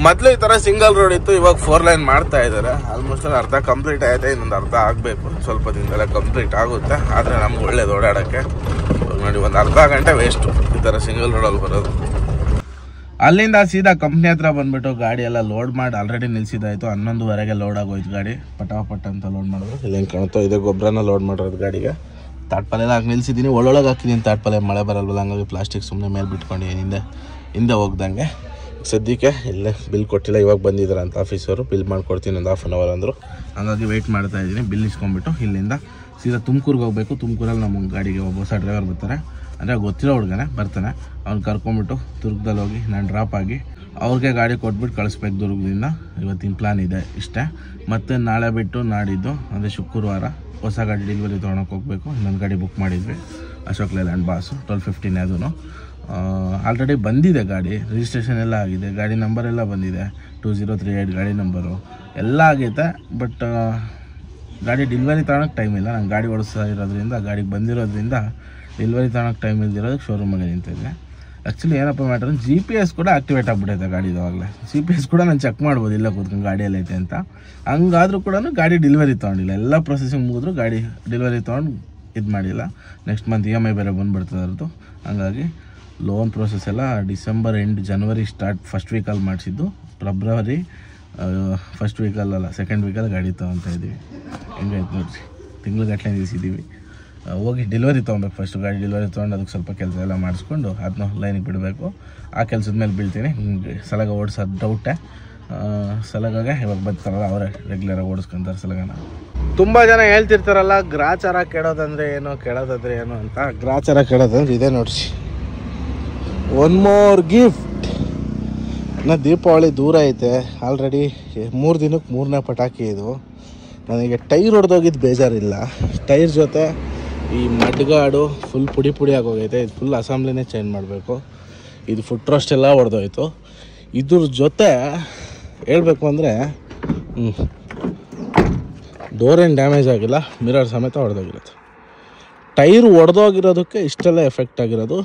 ಮೊದಲು ಈ ಥರ ಸಿಂಗಲ್ ರೋಡ್ ಇತ್ತು, ಇವಾಗ 4 ಲೈನ್ ಮಾಡ್ತಾ ಇದ್ದಾರೆ. ಆಲ್ಮೋಸ್ಟ್ ಅರ್ಧ ಕಂಪ್ಲೀಟ್ ಆಗಿದೆ, ಇನ್ನೊಂದು ಅರ್ಧ ಆಗಬೇಕು. ಸ್ವಲ್ಪ ದಿನದಲ್ಲೇ ಕಂಪ್ಲೀಟ್ ಆಗುತ್ತೆ. ಆದರೆ ನಮ್ಗೆ ಒಳ್ಳೇದು ಓಡಾಡೋಕ್ಕೆ. ನೋಡಿ ಒಂದು ಅರ್ಧ ಗಂಟೆ ವೇಸ್ಟು ಈ ಥರ ಸಿಂಗಲ್ ರೋಡಲ್ಲಿ ಬರೋದು. ಅಲ್ಲಿಂದ ಸೀದಾ ಕಂಪ್ನಿ ಹತ್ರ ಬಂದ್ಬಿಟ್ಟು ಗಾಡಿ ಎಲ್ಲ ಲೋಡ್ ಮಾಡಿ ಆಲ್ರೆಡಿ ನಿಲ್ಸಿದ್ದಾಯಿತು. 11:30ಗೆ ಲೋಡ್ ಆಗೋಯ್ತು ಗಾಡಿ. ಪಟಾಪಟ್ ಅಂತ ಲೋಡ್ ಮಾಡೋದು. ಇಲ್ಲೇನು ಕಾಣುತ್ತೋ ಇದೇ ಗೊಬ್ಬರನ ಲೋಡ್ ಮಾಡಿರೋದು ಗಾಡಿಗೆ. ತಾಟ್ಪಾಲೆಲ್ಲ ಹಾಕಿ ನಿಲ್ಸಿದ್ದೀನಿ. ಒಳೊಳಗೆ ಹಾಕಿದ್ದೀನಿ ತಾಟ್ಪಾಲೆ, ಮಳೆ ಬರಲ್ವಲ್ಲ, ಹಂಗಾಗಿ ಪ್ಲಾಸ್ಟಿಕ್ ಸುಮ್ಮನೆ ಮೇಲೆ ಬಿಟ್ಕೊಂಡು ಹಿಂದೆ ಹೋಗ್ದಂಗೆ. ಸದ್ಯಕ್ಕೆ ಇಲ್ಲೇ ಬಿಲ್ ಕೊಟ್ಟಿಲ್ಲ, ಇವಾಗ ಬಂದಿದ್ದಾರೆ ಅಂತ ಆಫೀಸವರು. ಬಿಲ್ ಮಾಡಿಕೊಡ್ತೀನಿ ಒಂದು 1/2 hour ಅಂದರು. ಹಂಗಾಗಿ ವೆಯ್ಟ್ ಮಾಡ್ತಾ ಇದ್ದೀನಿ. ಬಿಲ್ ಇಸ್ಕೊಂಡ್ಬಿಟ್ಟು ಇಲ್ಲಿಂದ ಸೀದಾ ತುಮಕೂರಿಗೆ ಹೋಗಬೇಕು. ತುಮಕೂರಲ್ಲಿ ನಮ್ಮ ಗಾಡಿಗೆ ಒಬ್ಬ ಹೊಸ ಡ್ರೈವರ್ ಬರ್ತಾರೆ, ಅಂದರೆ ಗೊತ್ತಿರೋ ಹುಡುಗನೇ ಬರ್ತಾನೆ. ಅವ್ನು ಕರ್ಕೊಂಬಿಟ್ಟು ದುರ್ಗದಲ್ಲಿ ಹೋಗಿ ನಾನು ಡ್ರಾಪ್ ಆಗಿ ಅವ್ರಿಗೆ ಗಾಡಿ ಕೊಟ್ಬಿಟ್ಟು ಕಳಿಸ್ಬೇಕು ದುರ್ಗದಿಂದ. ಇವತ್ತಿನ ಪ್ಲ್ಯಾನ್ ಇದೆ ಇಷ್ಟೇ. ಮತ್ತು ನಾಳೆ ಬಿಟ್ಟು ನಾಡಿದ್ದು ಅಂದರೆ ಶುಕ್ರವಾರ ಹೊಸ ಗಾಡಿ ಡೆಲಿವರಿ ತೊಗೊಳಕ್ಕೆ ಹೋಗಬೇಕು. ಇನ್ನೊಂದು ಗಾಡಿ ಬುಕ್ ಮಾಡಿದ್ವಿ, ಅಶೋಕ್ ಲೇಲ್ಯಾಂಡ್ ಬಾಸು 1215 ಅದೂ ಆಲ್ರೆಡಿ ಬಂದಿದೆ. ಗಾಡಿ ರಿಜಿಸ್ಟ್ರೇಷನ್ ಎಲ್ಲ ಆಗಿದೆ, ಗಾಡಿ ನಂಬರ್ ಎಲ್ಲ ಬಂದಿದೆ, 2038 ಗಾಡಿ ನಂಬರು ಎಲ್ಲ ಆಗೈತೆ. ಬಟ್ ಗಾಡಿ ಡೆಲಿವರಿ ತಗೊಳಕ್ಕೆ ಟೈಮ್ ಇಲ್ಲ. ನಾನು ಗಾಡಿ ಓಡಿಸ್ತಾ ಇರೋದ್ರಿಂದ, ಗಾಡಿಗೆ ಬಂದಿರೋದ್ರಿಂದ ಡೆಲಿವರಿ ತಗೊಳಕ್ಕೆ ಟೈಮ್ ಇಲ್ದಿರೋದಕ್ಕೆ ಶೋರೂಮಾಗೆ ನಿಂತಿದ್ದೆ. ಆ್ಯಕ್ಚುಲಿ ಏನಪ್ಪ ಮ್ಯಾಟ್ರ್, GPS ಕೂಡ ಆಕ್ಟಿವೇಟ್ ಆಗಿಬಿಟ್ಟೈತೆ ಗಾಡಿದವಾಗಲೇ. GPS ಕೂಡ ನಾನು ಚೆಕ್ ಮಾಡ್ಬೋದು ಇಲ್ಲ ಕೂತ್ಕೊಂಡು ಗಾಡಿಯಲ್ಲಿ ಐತೆ ಅಂತ. ಹಂಗಾದರೂ ಕೂಡ ಗಾಡಿ ಡೆಲಿವರಿ ತೊಗೊಂಡಿಲ್ಲ. ಎಲ್ಲ ಪ್ರೊಸೆಸಿಂಗ್ ಮುಗಿದ್ರು ಗಾಡಿ ಡೆಲಿವರಿ ತೊಗೊಂಡು ಇದು ಮಾಡಿಲ್ಲ. ನೆಕ್ಸ್ಟ್ ಮಂತ್ EMI ಬೇರೆ ಬಂದುಬಿಡ್ತದೆ ಅದ್ರದ್ದು. ಹಂಗಾಗಿ ಲೋನ್ ಪ್ರೋಸೆಸ್ ಎಲ್ಲ ಡಿಸೆಂಬರ್ ಎಂಡ್ ಜನವರಿ ಫಸ್ಟ್ ವೀಕಲ್ಲಿ ಮಾಡಿಸಿದ್ದು. ಫೆಬ್ರವರಿ ಫಸ್ಟ್ ವೀಕಲ್ಲ, ಸೆಕೆಂಡ್ ವೀಕಲ್ಲಿ ಗಾಡಿ ತೊಗೊತಾ ಇದ್ದೀವಿ. ಹೆಂಗಾಯ್ತು ನೋಡಿರಿ, ತಿಂಗ್ಳುಗಟ್ಟಲೆ ನಿಲ್ಲಿಸಿದ್ದೀವಿ. ಹೋಗಿ ಡೆಲಿವರಿ ತೊಗೊಬೇಕು. ಫಸ್ಟು ಗಾಡಿ ಡೆಲಿವರಿ ತೊಗೊಂಡು ಅದಕ್ಕೆ ಸ್ವಲ್ಪ ಕೆಲಸ ಎಲ್ಲ ಮಾಡಿಸ್ಕೊಂಡು ಅದನ್ನ ಲೈನಿಗೆ ಬಿಡಬೇಕು. ಆ ಕೆಲಸದ ಮೇಲೆ ಬೀಳ್ತೀನಿ. ಸಲಗ ಓಡಿಸೋದು ಡೌಟೇ. ಸಲಗಾಗೆ ಇವಾಗ ಬರ್ತಾರಲ್ಲ ಅವರೇ ರೆಗ್ಯುಲರಾಗಿ ಓಡಿಸ್ಕೊಂತಾರೆ ಸಲಗನ. ತುಂಬ ಜನ ಹೇಳ್ತಿರ್ತಾರಲ್ಲ ಗ್ರಾಚಾರ ಕೇಳೋದಂದರೆ ಏನು, ಕೇಳೋದಂದರೆ ಏನು ಅಂತ. ಗ್ರಾಚಾರ ಕೇಳೋದಂದ್ರೆ ಇದೆ ನೋಡಿಸಿ. One more gift. ಇನ್ನು ದೀಪಾವಳಿ ದೂರ ಐತೆ. ಆಲ್ರೆಡಿ 3 ದಿನಕ್ಕೆ 3ನೇ ಪಟಾಕಿ ಇದು. ನನಗೆ ಟೈರ್ ಹೊಡೆದೋಗಿದ್ದು ಬೇಜಾರಿಲ್ಲ. ಟೈರ್ ಜೊತೆ ಈ ಮಡ್ಗಾಡು ಫುಲ್ ಪುಡಿ ಆಗೋಗೈತೆ. ಇದು ಫುಲ್ ಅಸೆಂಬ್ಲಿನೇ ಚೇಂಜ್ ಮಾಡಬೇಕು. ಇದು ಫುಟ್ ರೋಸ್ಟ್ ಎಲ್ಲ ಹೊಡೆದೋಯ್ತು. ಇದ್ರ ಜೊತೆ ಹೇಳ್ಬೇಕು ಅಂದರೆ ಡೋರ್ ಏನು ಡ್ಯಾಮೇಜ್ ಆಗಿಲ್ಲ, ಮಿರರ್ ಸಮೇತ ಹೊಡೆದೋಗಿರುತ್ತೆ. ಟೈರ್ ಹೊಡೆದೋಗಿರೋದಕ್ಕೆ ಇಷ್ಟೆಲ್ಲ ಎಫೆಕ್ಟ್ ಆಗಿರೋದು.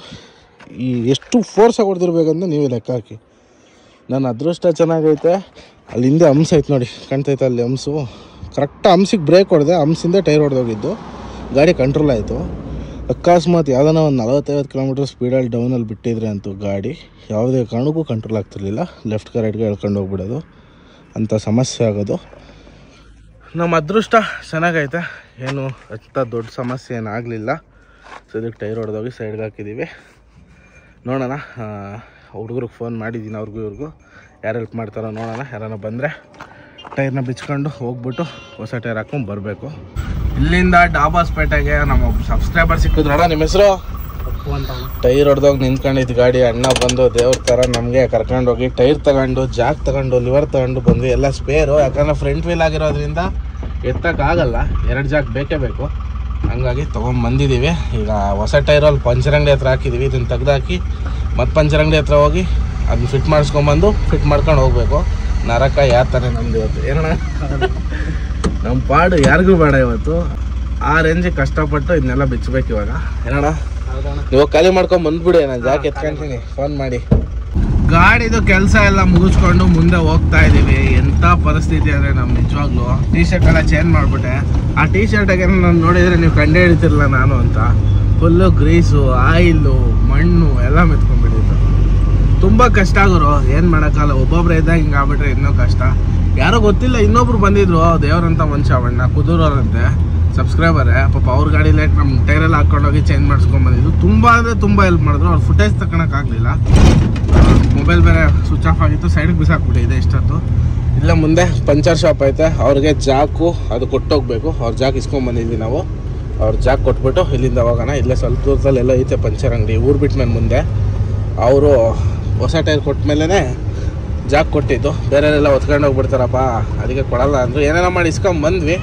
ಈ ಎಷ್ಟು ಫೋರ್ಸಾಗಿ ಹೊಡೆದಿರ್ಬೇಕಂತ ನೀವೇ ಲೆಕ್ಕ ಹಾಕಿ. ನನ್ನ ಅದೃಷ್ಟ ಚೆನ್ನಾಗೈತೆ. ಅಲ್ಲಿ ಹಿಂದೆ ಹಂಸ ಐತೆ ನೋಡಿ, ಕಾಣ್ತೈತೆ ಅಲ್ಲಿ ಹಂಸು. ಕರೆಕ್ಟ್ ಹಂಸಿಗೆ ಬ್ರೇಕ್ ಹೊಡೆದೆ, ಹಂಸಿಂದ ಟೈರ್ ಹೊಡೆದೋಗಿದ್ದು. ಗಾಡಿ ಕಂಟ್ರೋಲ್ ಆಯಿತು. ಅಕಸ್ಮಾತ್ ಯಾವುದನ್ನ ಒಂದು 40-50 ಕಿಲೋಮೀಟರ್ ಸ್ಪೀಡಲ್ಲಿ ಡೌನಲ್ಲಿ ಬಿಟ್ಟಿದ್ರೆ ಅಂತೂ ಗಾಡಿ ಯಾವುದೇ ಕಾರಣಕ್ಕೂ ಕಂಟ್ರೋಲ್ ಆಗ್ತಿರ್ಲಿಲ್ಲ. ಲೆಫ್ಟ್ಗೆ ರೈಟ್ಗೆ ಎಳ್ಕೊಂಡು ಹೋಗ್ಬಿಡೋದು, ಅಂಥ ಸಮಸ್ಯೆ ಆಗೋದು. ನಮ್ಮ ಅದೃಷ್ಟ ಚೆನ್ನಾಗೈತೆ, ಏನು ಅಂಥ ದೊಡ್ಡ ಸಮಸ್ಯೆ ಏನಾಗಲಿಲ್ಲ. ಸೊ ಇದಕ್ಕೆ ಟೈರ್ ಹೊಡೆದೋಗಿ ಸೈಡ್ಗೆ ಹಾಕಿದ್ದೀವಿ. ನೋಡೋಣ, ಹುಡುಗರಿಗೆ ಫೋನ್ ಮಾಡಿದ್ದೀನಿ, ಅವ್ರಿಗೂ ಇವ್ರಿಗೂ ಯಾರು ಹೆಲ್ಪ್ ಮಾಡ್ತಾರೋ ನೋಡೋಣ. ಯಾರನ್ನ ಬಂದರೆ ಟೈರ್ನ ಬಿಚ್ಕೊಂಡು ಹೋಗ್ಬಿಟ್ಟು ಹೊಸ ಟೈರ್ ಹಾಕ್ಕೊಂಡು ಬರಬೇಕು. ಇಲ್ಲಿಂದ ಡಾಬಾಸ್ಪೇಟೆಗೆ ನಮ್ಮ ಸಬ್ಸ್ಕ್ರೈಬರ್ ಸಿಕ್ಕಿದ್ರಣ್ಣ. ನಿಮ್ಮ ಹೆಸರು? ಟೈರ್ ಹೊಡೆದೋಗಿ ನಿಂತ್ಕೊಂಡಿದ್ದು ಗಾಡಿ. ಅಣ್ಣ ಬಂದು ದೇವ್ರ ಥರ ನಮಗೆ ಕರ್ಕೊಂಡೋಗಿ ಟೈರ್ ತಗೊಂಡು, ಜಾಕ್ ತಗೊಂಡು, ಲಿವರ್ ತಗೊಂಡು ಬಂದ್ವಿ. ಎಲ್ಲ ಸ್ಪೇರು, ಯಾಕಂದರೆ ಫ್ರಂಟ್ ವೀಲ್ ಆಗಿರೋದ್ರಿಂದ ಎತ್ತಕ್ಕಾಗಲ್ಲ, 2 ಜಾಕ್ ಬೇಕೇ ಬೇಕು. ಹಂಗಾಗಿ ತೊಗೊಂಬಂದಿದ್ದೀವಿ. ಈಗ ಹೊಸ ಟೈರಲ್ಲಿ ಪಂಚರ್ ಅಂಗಡಿ ಹತ್ರ ಹಾಕಿದ್ದೀವಿ. ಇದನ್ನು ತೆಗ್ದಾಕಿ ಮತ್ತು ಪಂಚರ್ ಅಂಗಡಿ ಹತ್ರ ಹೋಗಿ ಅದನ್ನ ಫಿಟ್ ಮಾಡಿಸ್ಕೊಂಬಂದು ಫಿಟ್ ಮಾಡ್ಕೊಂಡು ಹೋಗಬೇಕು. ನರಕ ಯಾವ ಥರ ನಮ್ದು ಇವತ್ತು ಏನಣ್ಣ, ನಮ್ಮ ಪಾಡು ಯಾರಿಗೂ ಬೇಡ ಇವತ್ತು. ಆ ರೇಂಜಿಗೆ ಕಷ್ಟಪಟ್ಟು ಇದನ್ನೆಲ್ಲ ಬಿಚ್ಚಬೇಕು ಇವಾಗ. ಏನಣ್ಣ, ನೀವು ಖಾಲಿ ಮಾಡ್ಕೊಂಡು ಬಂದ್ಬಿಡಿ, ನಾನು ಜಾಕ್ ಎತ್ಕೊಂತೀನಿ ಫೋನ್ ಮಾಡಿ. ಗಾಡಿದು ಕೆಲಸ ಎಲ್ಲ ಮುಗಿಸ್ಕೊಂಡು ಮುಂದೆ ಹೋಗ್ತಾ ಇದ್ದೀವಿ. ಎಂಥ ಪರಿಸ್ಥಿತಿ ಅಂದರೆ ನಮ್ಮ ನಿಜವಾಗ್ಲೂ ಟೀ ಶರ್ಟ್ ಎಲ್ಲ ಚೇಂಜ್ ಮಾಡಿಬಿಟ್ಟೆ. ಆ ಟೀ ಶರ್ಟಾಗೆ ನಾನು ನೋಡಿದರೆ ನೀವು ಕಂಡೇ ಹಿಡಿತಿರಲ್ಲ ನಾನು ಅಂತ. ಫುಲ್ಲು ಗ್ರೀಸು, ಆಯಿಲು, ಮಣ್ಣು ಎಲ್ಲ ಮೆತ್ಕೊಂಡ್ಬಿಟ್ಟಿತ್ತು. ತುಂಬ ಕಷ್ಟ ಆಗೋರು, ಏನು ಮಾಡೋಕ್ಕಲ್ಲ. ಒಬ್ಬೊಬ್ರು ಇದ್ದಾಗ ಹಿಂಗೆ ಆಗ್ಬಿಟ್ರೆ ಇನ್ನೂ ಕಷ್ಟ. ಯಾರೋ ಗೊತ್ತಿಲ್ಲ, ಇನ್ನೊಬ್ರು ಬಂದಿದ್ರು, ದೇವ್ರಂತ ಮನುಷ್ಯ ಅವಣ್ಣ ಕುದೂರವ್ರಂತೆ, ಸಬ್ಸ್ಕ್ರೈಬರೇ. ಪಾಪ ಅವ್ರ ಗಾಡಿ ಲೈಟ್ ನಮ್ಮ ಟೈರೆಲ್ಲ ಹಾಕ್ಕೊಂಡೋಗಿ ಚೇಂಜ್ ಮಾಡಿಸ್ಕೊಂಡ್ಬಂದಿದ್ದು. ತುಂಬ ಅಂದರೆ ತುಂಬ ಹೆಲ್ಪ್ ಮಾಡಿದ್ರು. ಅವ್ರು ಫುಟೇಜ್ ತಗೊಳಕ್ಕಾಗಲಿಲ್ಲ, ಮೊಬೈಲ್ ಬೇರೆ ಸ್ವಿಚ್ ಆಫ್ ಆಗಿತ್ತು. ಸೈಡಿಗೆ ಬಿಸಾಕ್ಬಿಟ್ಟಿದೆ ಇಷ್ಟೊತ್ತು. ಇಲ್ಲ ಮುಂದೆ ಪಂಚರ್ ಶಾಪ್ ಐತೆ, ಅವ್ರಿಗೆ ಜಾಕು ಅದು ಕೊಟ್ಟೋಗ್ಬೇಕು. ಅವ್ರ ಜಾಕ್ ಇಸ್ಕೊಂಡ್ಬಂದಿದ್ವಿ ನಾವು. ಅವ್ರ ಜಾಕ್ ಕೊಟ್ಬಿಟ್ಟು ಇಲ್ಲಿಂದ ಹೋಗೋಣ. ಇಲ್ಲೇ ಸ್ವಲ್ಪ ದೂರದಲ್ಲಿ ಎಲ್ಲ ಐತೆ ಪಂಚರ್ ಅಂಗಡಿ, ಊರು ಬಿಟ್ಟ ಮೇಲೆ ಮುಂದೆ. ಅವರು ಹೊಸ ಟೈರ್ ಕೊಟ್ಟ ಮೇಲೇ ಜಾಕ್ ಕೊಟ್ಟಿದ್ದು. ಬೇರೆಯವರೆಲ್ಲ ಹೊತ್ಕೊಂಡು ಹೋಗ್ಬಿಡ್ತಾರಪ್ಪ, ಅದಕ್ಕೆ ಕೊಡಲ್ಲ ಅಂದರು. ಏನೇನೋ ಮಾಡಿ ಇಸ್ಕೊಂಬಂದ್ವಿ.